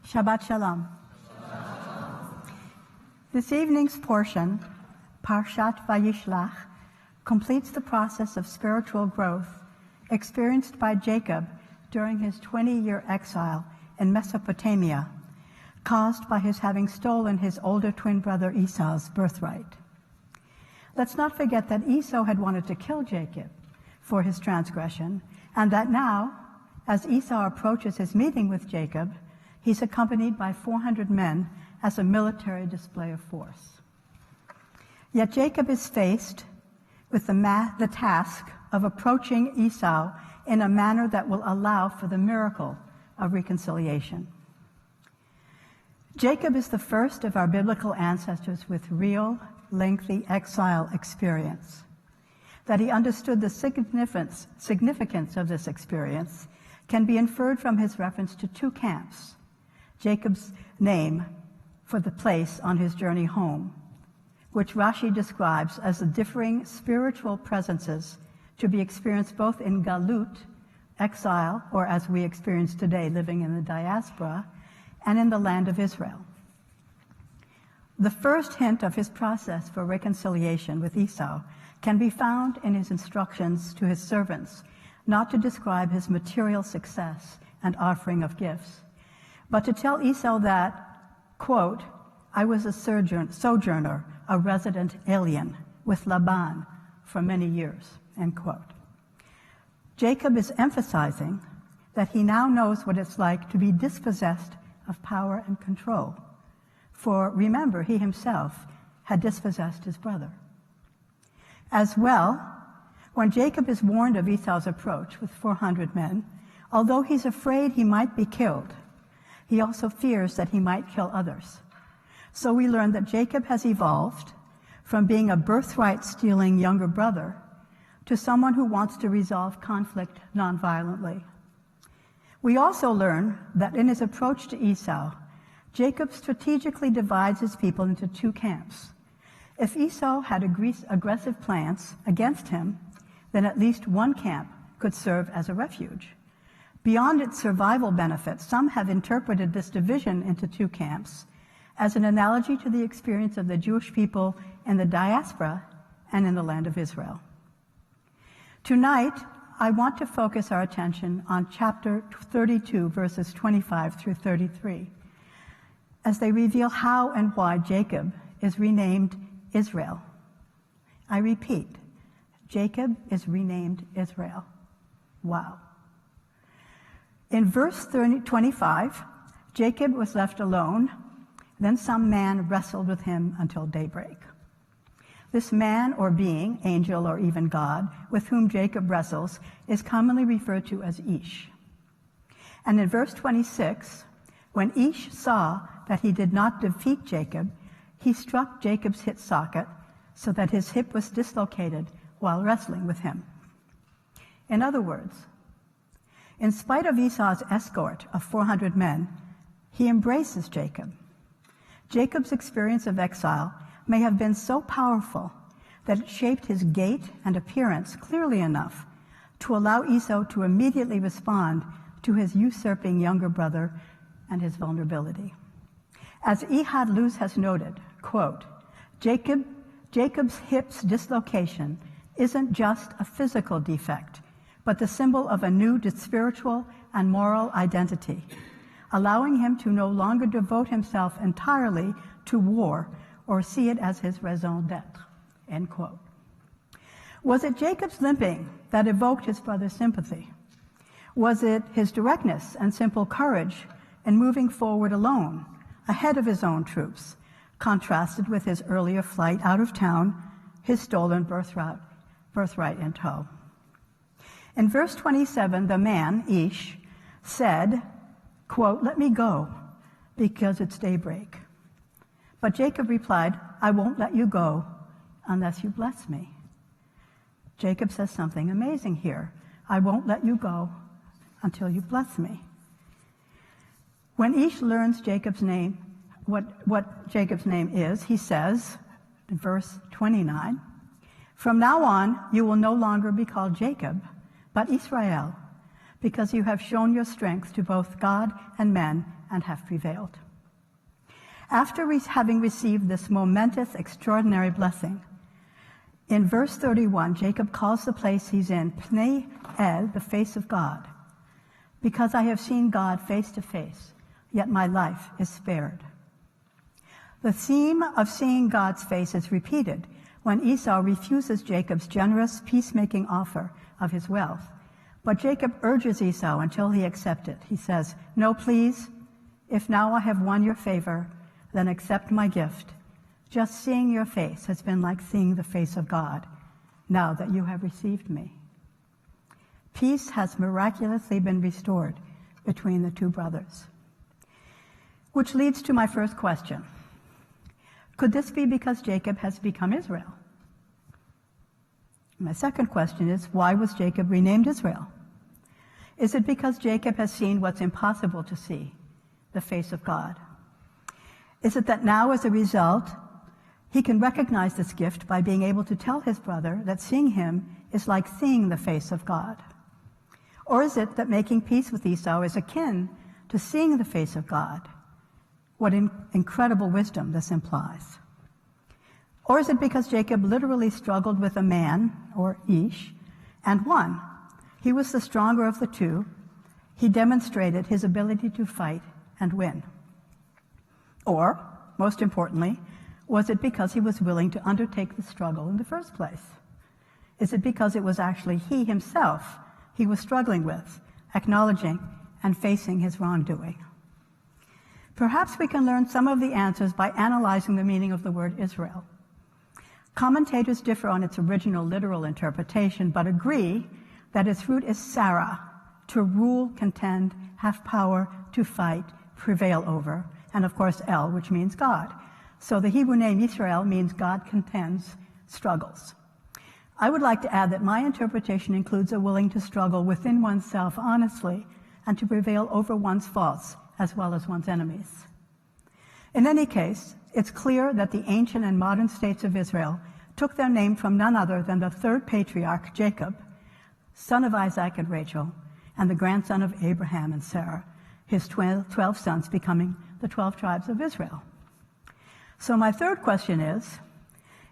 Shabbat Shalom. This evening's portion, Parshat Vayishlach, completes the process of spiritual growth experienced by Jacob during his 20-year exile in Mesopotamia, caused by his having stolen his older twin brother Esau's birthright. Let's not forget that Esau had wanted to kill Jacob for his transgression, and that now, as Esau approaches his meeting with Jacob, he's accompanied by 400 men as a military display of force. Yet Jacob is faced with the task of approaching Esau in a manner that will allow for the miracle of reconciliation. Jacob is the first of our biblical ancestors with real, lengthy exile experience. That he understood the significance of this experience can be inferred from his reference to two camps, Jacob's name for the place on his journey home, which Rashi describes as the differing spiritual presences to be experienced both in Galut, exile, or as we experience today, living in the diaspora, and in the land of Israel. The first hint of his process for reconciliation with Esau can be found in his instructions to his servants not to describe his material success and offering of gifts, but to tell Esau that, quote, I was a sojourner, a resident alien with Laban for many years, end quote. Jacob is emphasizing that he now knows what it's like to be dispossessed of power and control. For remember, he himself had dispossessed his brother. As well, when Jacob is warned of Esau's approach with 400 men, although he's afraid he might be killed, he also fears that he might kill others. So we learn that Jacob has evolved from being a birthright-stealing younger brother to someone who wants to resolve conflict nonviolently. We also learn that in his approach to Esau, Jacob strategically divides his people into two camps. If Esau had aggressive plans against him, then at least one camp could serve as a refuge. Beyond its survival benefits, some have interpreted this division into two camps as an analogy to the experience of the Jewish people in the diaspora and in the land of Israel. Tonight, I want to focus our attention on chapter 32, verses 25 through 33, as they reveal how and why Jacob is renamed Israel. I repeat, Jacob is renamed Israel. Wow. In verse 25, Jacob was left alone. Then some man wrestled with him until daybreak. This man or being, angel or even God, with whom Jacob wrestles is commonly referred to as Ish. And in verse 26, when Ish saw that he did not defeat Jacob, he struck Jacob's hip socket so that his hip was dislocated while wrestling with him. In other words, in spite of Esau's escort of 400 men, he embraces Jacob. Jacob's experience of exile may have been so powerful that it shaped his gait and appearance clearly enough to allow Esau to immediately respond to his usurping younger brother and his vulnerability. As Ehud Luz has noted, quote, Jacob's hip's dislocation isn't just a physical defect, but the symbol of a new spiritual and moral identity, allowing him to no longer devote himself entirely to war or see it as his raison d'etre, end quote. Was it Jacob's limping that evoked his brother's sympathy? Was it his directness and simple courage in moving forward alone, ahead of his own troops, contrasted with his earlier flight out of town, his stolen birthright in tow? In verse 27, the man, Ish, said, quote, "Let me go, because it's daybreak." But Jacob replied, "I won't let you go unless you bless me." Jacob says something amazing here. "I won't let you go until you bless me." When Ish learns Jacob's name, what Jacob's name is, he says, in verse 29, "From now on, you will no longer be called Jacob, but Israel, because you have shown your strength to both God and men and have prevailed." After having received this momentous, extraordinary blessing, in verse 31, Jacob calls the place he's in, Pnei El, the face of God, because I have seen God face to face, yet my life is spared. The theme of seeing God's face is repeated when Esau refuses Jacob's generous, peacemaking offer of his wealth. But Jacob urges Esau until he accepts it. He says, "No, please. If now I have won your favor, then accept my gift. Just seeing your face has been like seeing the face of God, now that you have received me." Peace has miraculously been restored between the two brothers. Which leads to my first question. Could this be because Jacob has become Israel? My second question is, why was Jacob renamed Israel? Is it because Jacob has seen what's impossible to see, the face of God? Is it that now, as a result, he can recognize this gift by being able to tell his brother that seeing him is like seeing the face of God? Or is it that making peace with Esau is akin to seeing the face of God? What incredible wisdom this implies. Or is it because Jacob literally struggled with a man, or Ish, and won? He was the stronger of the two. He demonstrated his ability to fight and win. Or, most importantly, was it because he was willing to undertake the struggle in the first place? Is it because it was actually he himself he was struggling with, acknowledging and facing his wrongdoing? Perhaps we can learn some of the answers by analyzing the meaning of the word Israel. Commentators differ on its original literal interpretation, but agree that its root is Sarah, to rule, contend, have power, to fight, prevail over, and of course El, which means God. So the Hebrew name Israel means God contends, struggles. I would like to add that my interpretation includes a willing to struggle within oneself honestly and to prevail over one's faults as well as one's enemies. In any case, it's clear that the ancient and modern states of Israel took their name from none other than the third patriarch, Jacob, son of Isaac and Rachel, and the grandson of Abraham and Sarah, his 12 sons becoming the 12 tribes of Israel. So my third question is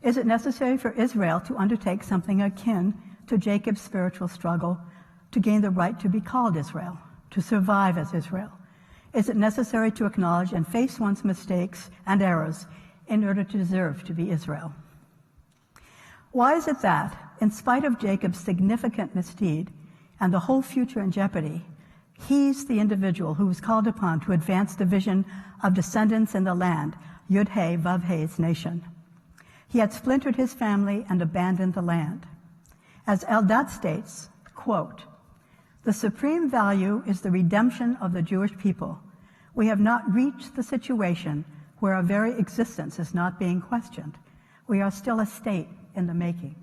it necessary for Israel to undertake something akin to Jacob's spiritual struggle to gain the right to be called Israel, to survive as Israel? Is it necessary to acknowledge and face one's mistakes and errors in order to deserve to be Israel? Why is it that, in spite of Jacob's significant misdeed and the whole future in jeopardy, he's the individual who was called upon to advance the vision of descendants in the land, Yud-He, Vav-He's nation? He had splintered his family and abandoned the land. As Eldad states, quote, "The supreme value is the redemption of the Jewish people. We have not reached the situation where our very existence is not being questioned. We are still a state in the making,"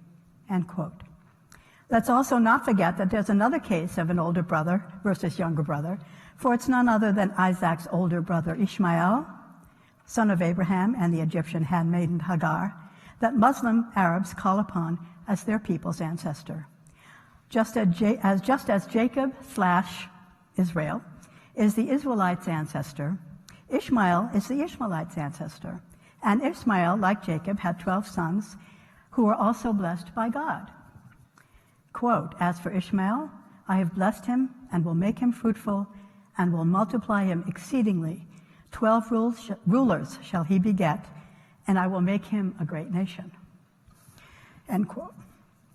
end quote. Let's also not forget that there's another case of an older brother versus younger brother, for it's none other than Isaac's older brother Ishmael, son of Abraham and the Egyptian handmaiden Hagar, that Muslim Arabs call upon as their people's ancestor. Just as Jacob/Israel is the Israelites' ancestor, Ishmael is the Ishmaelites' ancestor. And Ishmael, like Jacob, had 12 sons who were also blessed by God. Quote, "As for Ishmael, I have blessed him and will make him fruitful and will multiply him exceedingly. 12 rulers shall he beget, and I will make him a great nation." End quote.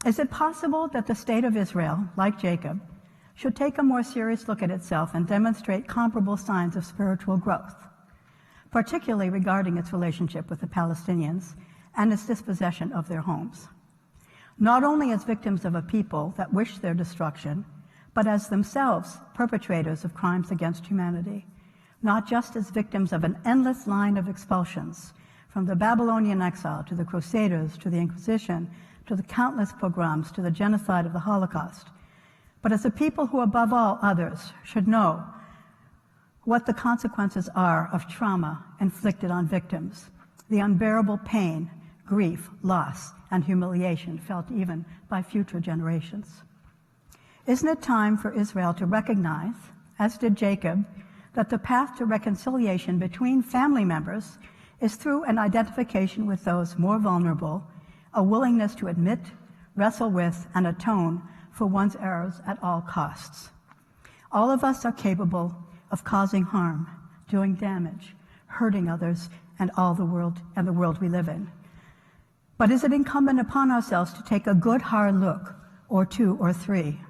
Is it possible that the state of Israel, like Jacob, should take a more serious look at itself and demonstrate comparable signs of spiritual growth, particularly regarding its relationship with the Palestinians and its dispossession of their homes? Not only as victims of a people that wish their destruction, but as themselves perpetrators of crimes against humanity, not just as victims of an endless line of expulsions, from the Babylonian exile to the Crusaders to the Inquisition to the countless pogroms to the genocide of the Holocaust, but as a people who above all others should know what the consequences are of trauma inflicted on victims, the unbearable pain, grief, loss, and humiliation felt even by future generations. Isn't it time for Israel to recognize, as did Jacob, that the path to reconciliation between family members is through an identification with those more vulnerable, a willingness to admit, wrestle with, and atone for one's errors at all costs? All of us are capable of causing harm, doing damage, hurting others, and the world we live in. But is it incumbent upon ourselves to take a good hard look, or two or three,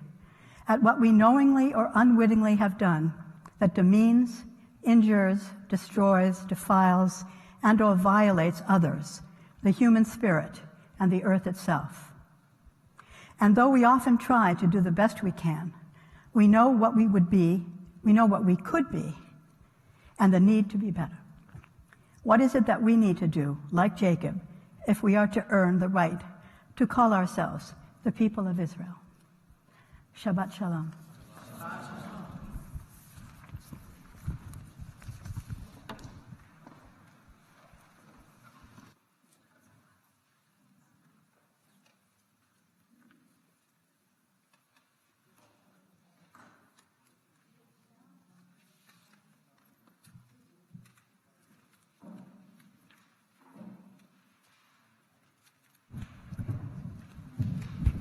at what we knowingly or unwittingly have done that demeans, injures, destroys, defiles, and or violates others, the human spirit, and the earth itself? And though we often try to do the best we can, we know what we would be, we know what we could be, and the need to be better. What is it that we need to do, like Jacob, if we are to earn the right to call ourselves the people of Israel? Shabbat Shalom.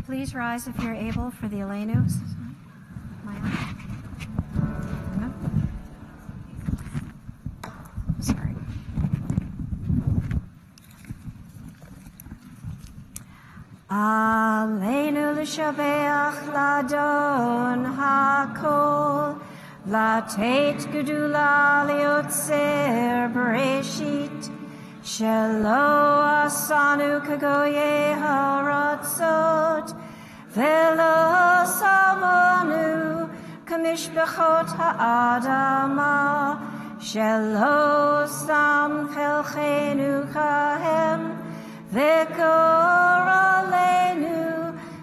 Please rise if you're able for the Elenos. Sorry. Aleinu l'shabeach l'adon hakol, latet gedula liotzer bereshit, shelo asanu kagoye haratzot, velo samanu kamishbechot ha'adama, shelo sam chelchenu kahem, v'kor aleinu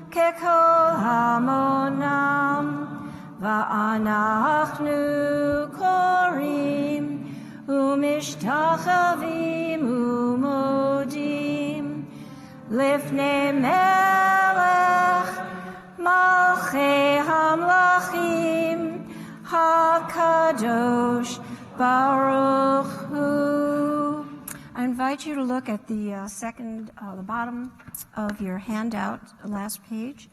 kekol hamonam, va'anachnu korim umishtachah Lifnei Melech Malchei Hamlachim HaKadosh Baruch Hu. I invite you to look at the the bottom of your handout, the last page.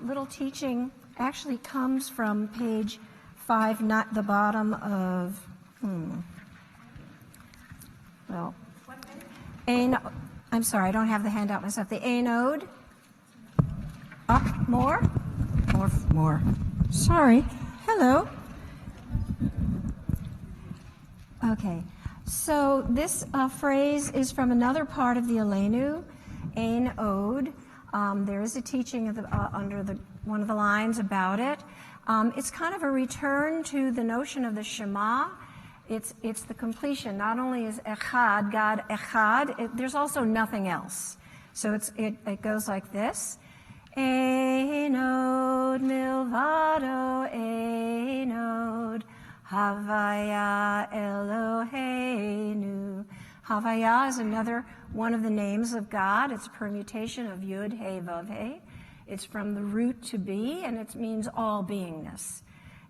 Little teaching actually comes from page 5, not the bottom of, I'm sorry, I don't have the handout myself. The Anode. Up, more. Sorry. Hello. Okay. So this phrase is from another part of the Aleinu, Ein Od. There is a teaching of under one of the lines about it. It's kind of a return to the notion of the Shema. It's the completion. Not only is Echad, God Echad, there's also nothing else. So it goes like this. Ein Od milvado, Ein Od Havaya Eloheinu. Havaya is another one of the names of God. It's a permutation of Yud, He, Vav, He. It's from the root to be, and it means all beingness.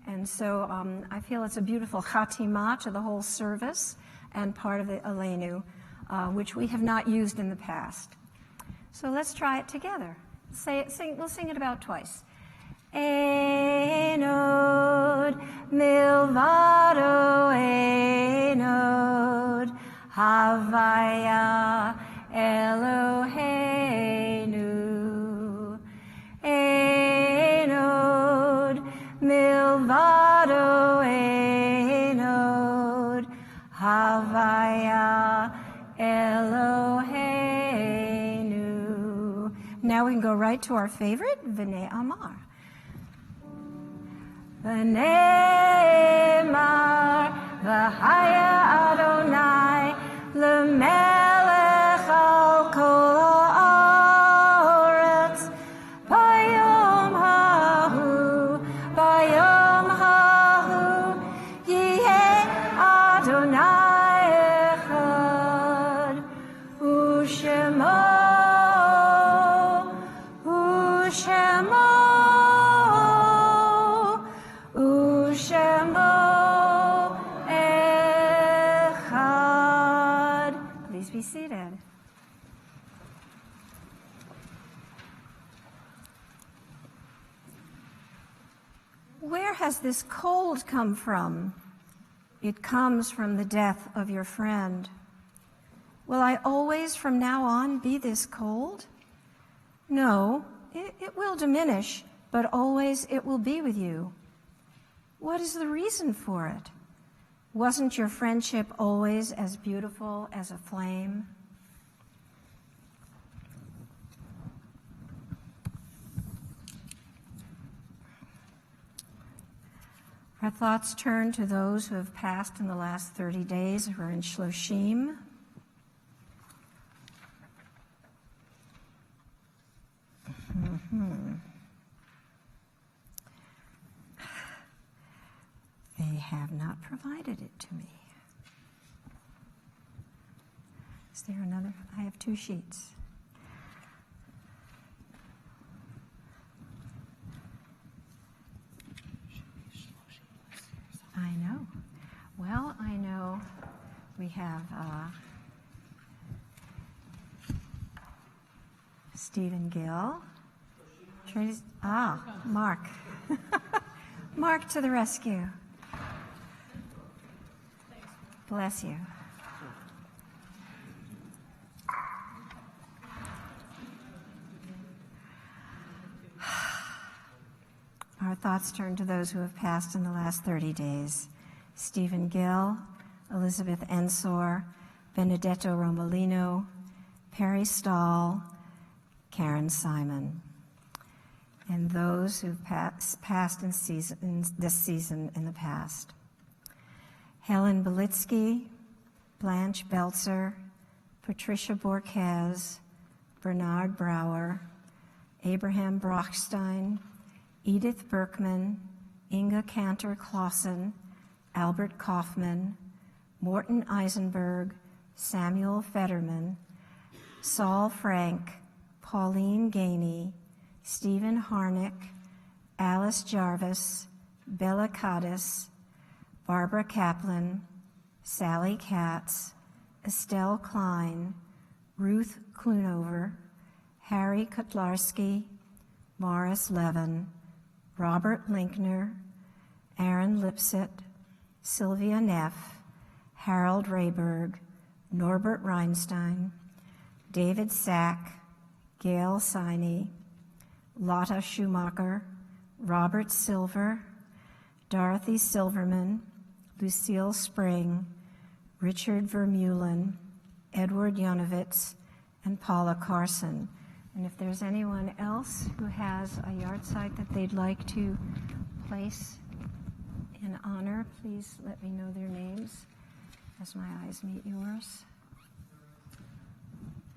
And so I feel it's a beautiful chatimah to the whole service and part of the Aleinu, which we have not used in the past. So let's try it together. We'll sing it about twice. Ein Od milvado, Ein Od Havaya Eloheinu. Ein Od milvado, Ein Od Havaya Eloheinu. Now we can go right to our favorite, V'nei Amar. V'ne'emar v'haya Adonai l'melech al kol ha'aretz bayom hahu yihei Adonai echad u'shemo echad. Please be seated. Where has this cold come from? It comes from the death of your friend. Will I always from now on be this cold? No, it will diminish, but always it will be with you. What is the reason for it? Wasn't your friendship always as beautiful as a flame? Our thoughts turn to those who have passed in the last 30 days who are in Shloshim. They have not provided it to me. Is there another? I have 2 sheets. I know. Well, I know we have Stephen Gill. Mark. Mark to the rescue. Bless you. Our thoughts turn to those who have passed in the last 30 days. Stephen Gill, Elizabeth Ensor, Benedetto Romolino, Perry Stahl, Karen Simon, and those who've passed in this season in the past. Helen Belitsky, Blanche Belzer, Patricia Borquez, Bernard Brower, Abraham Brockstein, Edith Berkman, Inga Cantor-Clausen, Albert Kaufman, Morton Eisenberg, Samuel Fetterman, Saul Frank, Pauline Gainey, Stephen Harnick, Alice Jarvis, Bella Cottis, Barbara Kaplan, Sally Katz, Estelle Klein, Ruth Klunover, Harry Kotlarski, Morris Levin, Robert Linkner, Aaron Lipset, Sylvia Neff, Harold Rayberg, Norbert Reinstein, David Sack, Gail Siney, Lotta Schumacher, Robert Silver, Dorothy Silverman, Lucille Spring, Richard Vermeulen, Edward Yonovitz, and Paula Carson. And if there's anyone else who has a yard site that they'd like to place in honor, please let me know their names as my eyes meet yours.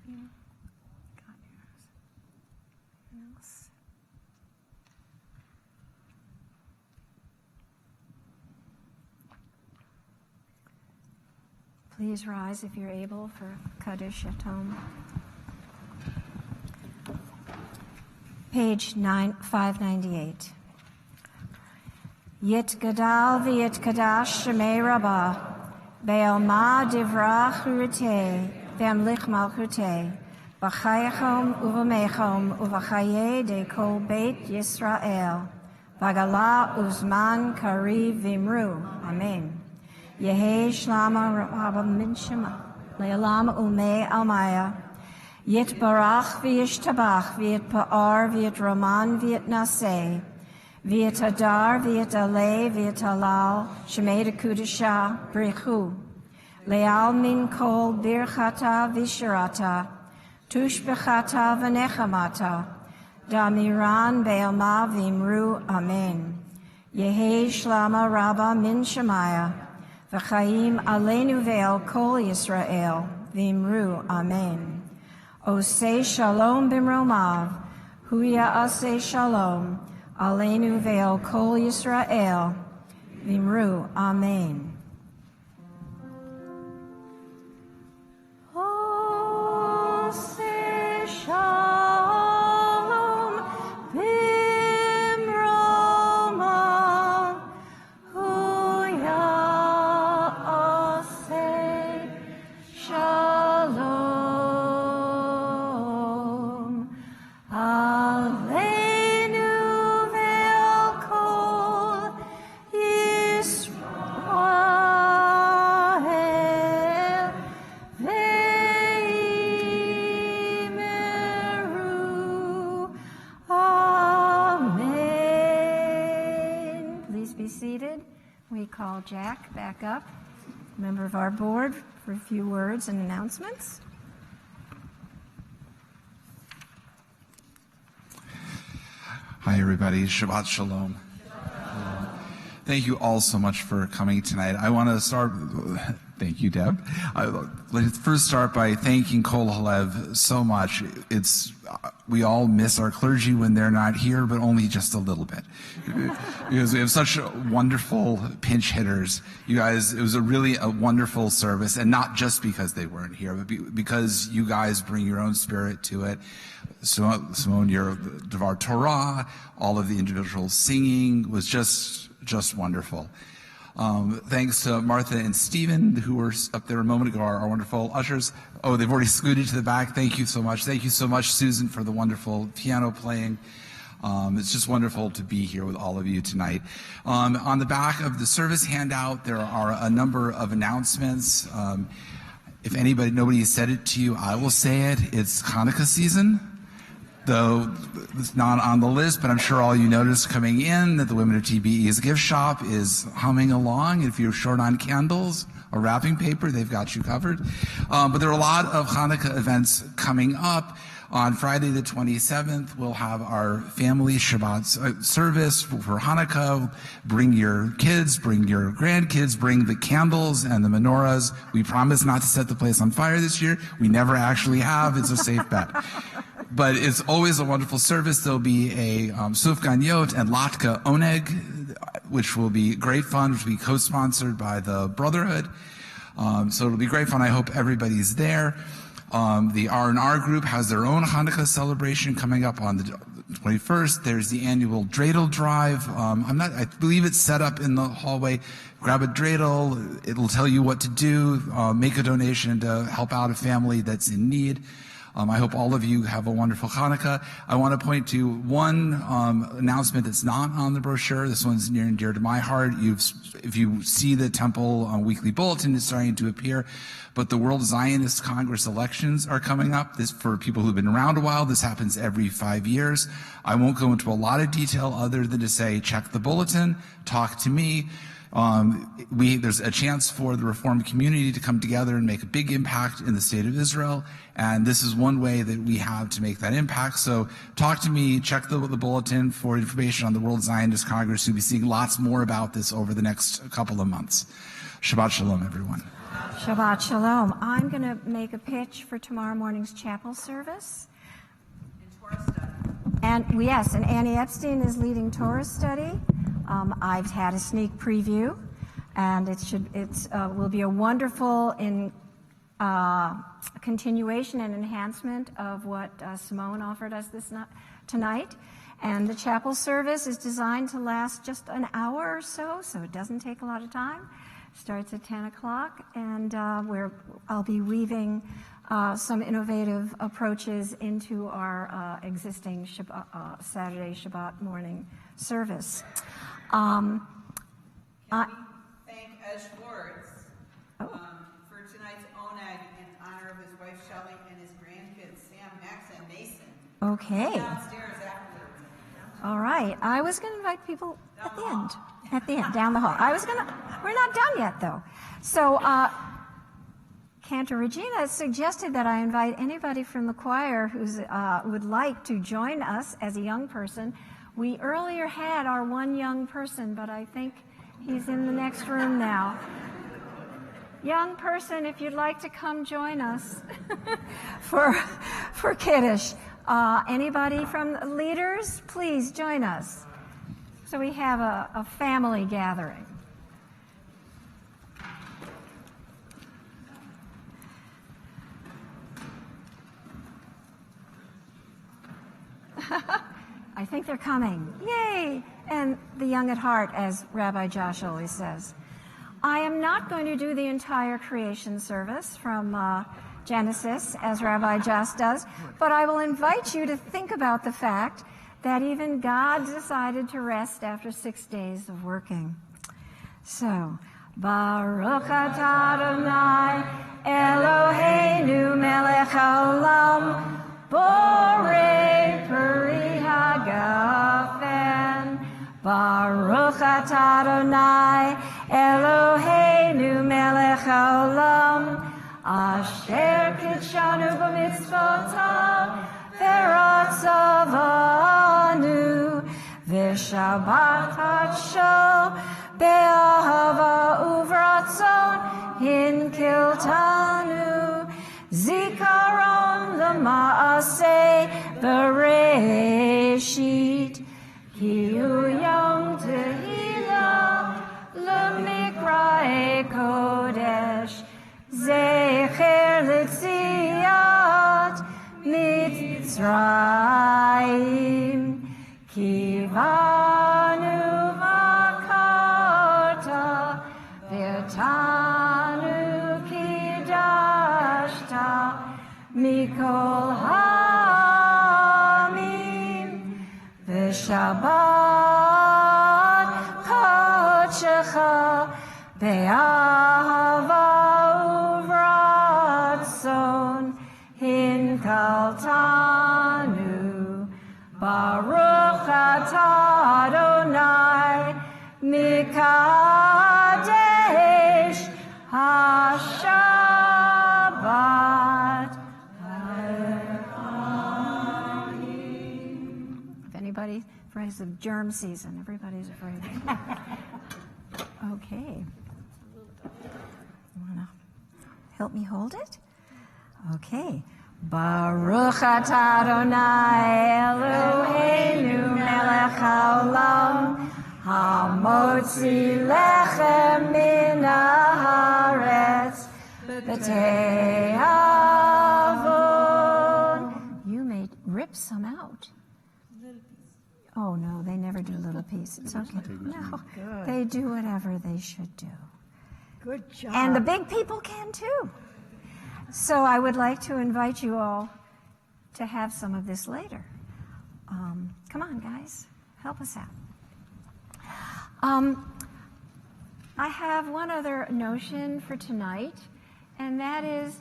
Yeah. Got yours. Anyone else? Please rise if you're able for Kaddish at home. Page 598. Yit gadal v'yit kadash shemei rabbah, be'alma divra churite, ve'amlich malchute, b'chayachom uv'mechom uv'chaye de kol beit Yisrael, v'gala uzman kariv v'imru. Amen. Yehi shlama rabba min shema, le'alam umei almaya, Yit barach v'yish tabach v'yit pa'ar v'yit roman v'yit naseh v'yit hadar v'yit aleh v'yit halal shemei dekudesha brichu leal min kol birchata v'shirata tush bechata v'nechamata damiran be'alma v'imru amen. Yehi shlama rabba min shemaya v'chaim aleinu ve'al kol Yisrael v'imru amen. Oseh shalom bimromav, huya aseh shalom, aleinu ve'al kol Yisrael, v'imru amen. Oseh shalom bimromav, huya aseh shalom. We call Jack back up, member of our board, for a few words and announcements. Hi, everybody. Shabbat Shalom. Thank you all so much for coming tonight. I want to start, thank you, Deb. Let's first start by thanking Kol Halev so much. We all miss our clergy when they're not here, but only just a little bit. Because we have such wonderful pinch hitters. You guys, it was really a wonderful service, and not just because they weren't here, but because you guys bring your own spirit to it. Simone, your Devar Torah, all of the individual singing was just wonderful. Thanks to Martha and Stephen, who were up there a moment ago, our wonderful ushers. Oh, they've already scooted to the back. Thank you so much. Thank you so much, Susan, for the wonderful piano playing. It's just wonderful to be here with all of you tonight. On the back of the service handout, there are a number of announcements. If nobody said it to you, I will say it. It's Hanukkah season. Though it's not on the list, but I'm sure all you noticed coming in that the Women of TBE's gift shop is humming along. If you're short on candles or wrapping paper, they've got you covered. But there are a lot of Hanukkah events coming up. On Friday the 27th, we'll have our family Shabbat service for Hanukkah. Bring your kids, bring your grandkids, bring the candles and the menorahs. We promise not to set the place on fire this year. We never actually have. It's a safe bet. But it's always a wonderful service. There'll be a Suf Ganyot and Latka Oneg, which will be great fun, which will be co-sponsored by the Brotherhood. So it'll be great fun. I hope everybody's there. The R&R group has their own Hanukkah celebration coming up on the 21st. There's the annual dreidel drive. I believe it's set up in the hallway. Grab a dreidel. It'll tell you what to do. Make a donation to help out a family that's in need. I hope all of you have a wonderful Hanukkah. I want to point to one announcement that's not on the brochure. This one's near and dear to my heart. If you see the temple weekly bulletin, it's starting to appear. But the World Zionist Congress elections are coming up. This, for people who've been around a while, this happens every 5 years. I won't go into a lot of detail other than to say, check the bulletin, talk to me. There's a chance for the Reformed community to come together and make a big impact in the state of Israel, and this is one way that we have to make that impact. So talk to me, check the bulletin for information on the World Zionist Congress. You'll be seeing lots more about this over the next couple of months. Shabbat Shalom, everyone. Shabbat Shalom. I'm going to make a pitch for tomorrow morning's chapel service. And yes, and Annie Epstein is leading Torah study. I've had a sneak preview, and it will be a wonderful continuation and enhancement of what Simone offered us tonight. And the chapel service is designed to last just an hour or so it doesn't take a lot of time. Starts at 10 o'clock, and I'll be weaving some innovative approaches into our existing Saturday Shabbat morning service. Can we thank Ed Schwartz for tonight's oneg in honor of his wife Shelley and his grandkids Sam, Max, and Mason. Okay. Downstairs afterwards. All right. I was going to invite people at the end. At the end, down the hall. We're not done yet, though. So, Cantor Regina suggested that I invite anybody from the choir who would like to join us as a young person. We earlier had our one young person, but I think he's in the next room now. Young person, if you'd like to come join us for Kiddush. Anybody from the leaders, please join us. So we have a family gathering. I think they're coming. Yay! And the young at heart, as Rabbi Josh always says. I am not going to do the entire creation service from Genesis, as Rabbi Josh does, but I will invite you to think about the fact that even God decided to rest after 6 days of working. So, Baruch atah Adonai Eloheinu melech haolam borei peri hagafen. Baruch atah Adonai Eloheinu melech haolam asher kitshanu b'mitzvotav v'ratzavanu v'shabbachatsho be'ahava uvratzon hinkiltanu zikaron l'maaseh bereshit kiu yom tehila l'mikra'e kodesh zecher l'tziat Mitzrayim kivanu vakarta v'tanu kidashta mikol ha'amim v'shabbat kodshecha be'ahava uvratzon hinkaltanu Baruch atah Adonai Mikadesh HaShabbat. If anybody afraid of germ season, everybody's afraid. Okay. You want to help me hold it? Okay. Baruch atah Adonai Eloheinu melech haolam hamotzi lechem min haaretz b'te'avav rip some out. Oh, no, they never do little piece. It's okay. No, they do whatever they should do. Good job. And the big people can too. So I would like to invite you all to have some of this later. Come on, guys. Help us out. I have one other notion for tonight, and that is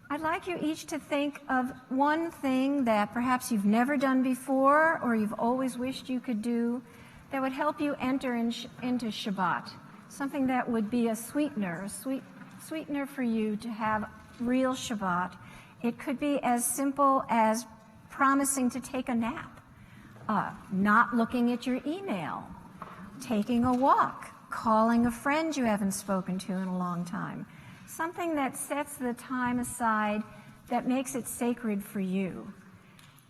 I'd like you each to think of one thing that perhaps you've never done before or you've always wished you could do that would help you enter into Shabbat. Something that would be a sweetener for you to have real Shabbat. It could be as simple as promising to take a nap, not looking at your email, taking a walk, calling a friend you haven't spoken to in a long time. Something that sets the time aside that makes it sacred for you.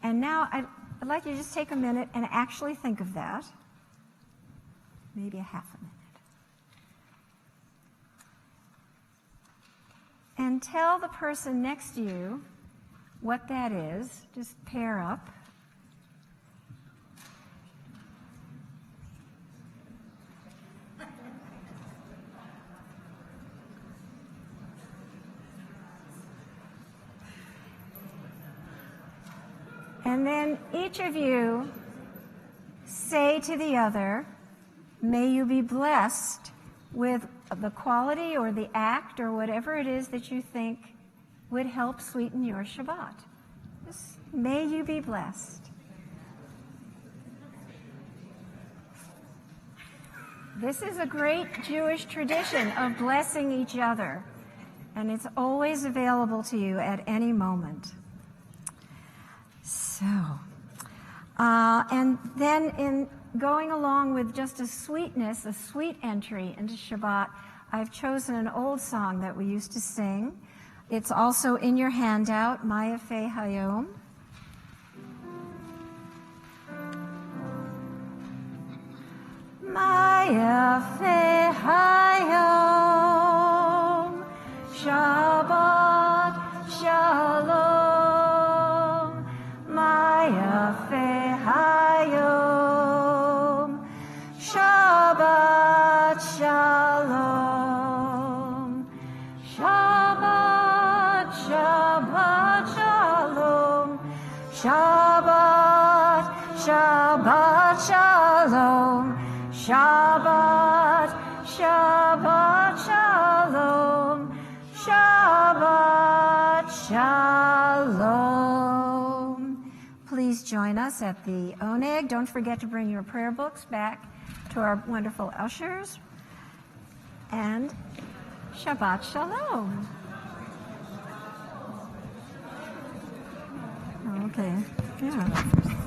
And now I'd like you to just take a minute and actually think of that. Maybe a half a minute. And tell the person next to you what that is. Just pair up. And then each of you say to the other, may you be blessed with the quality or the act or whatever it is that you think would help sweeten your Shabbat. Just, may you be blessed. This is a great Jewish tradition of blessing each other, and it's always available to you at any moment. So, and then in going along with just a sweetness, a sweet entry into Shabbat, I've chosen an old song that we used to sing. It's also in your handout, Maya Fe Hayom. Maya Fe Hayom, Shabbat Shalom. Maya Fe Hayom, Shabbat Shalom. Shabbat, Shabbat Shalom. Shabbat, Shabbat Shalom. Shabbat, Shabbat Shalom. Shabbat Shalom. Please join us at the Oneg. Don't forget to bring your prayer books back to our wonderful ushers. And Shabbat Shalom. Okay. Yeah.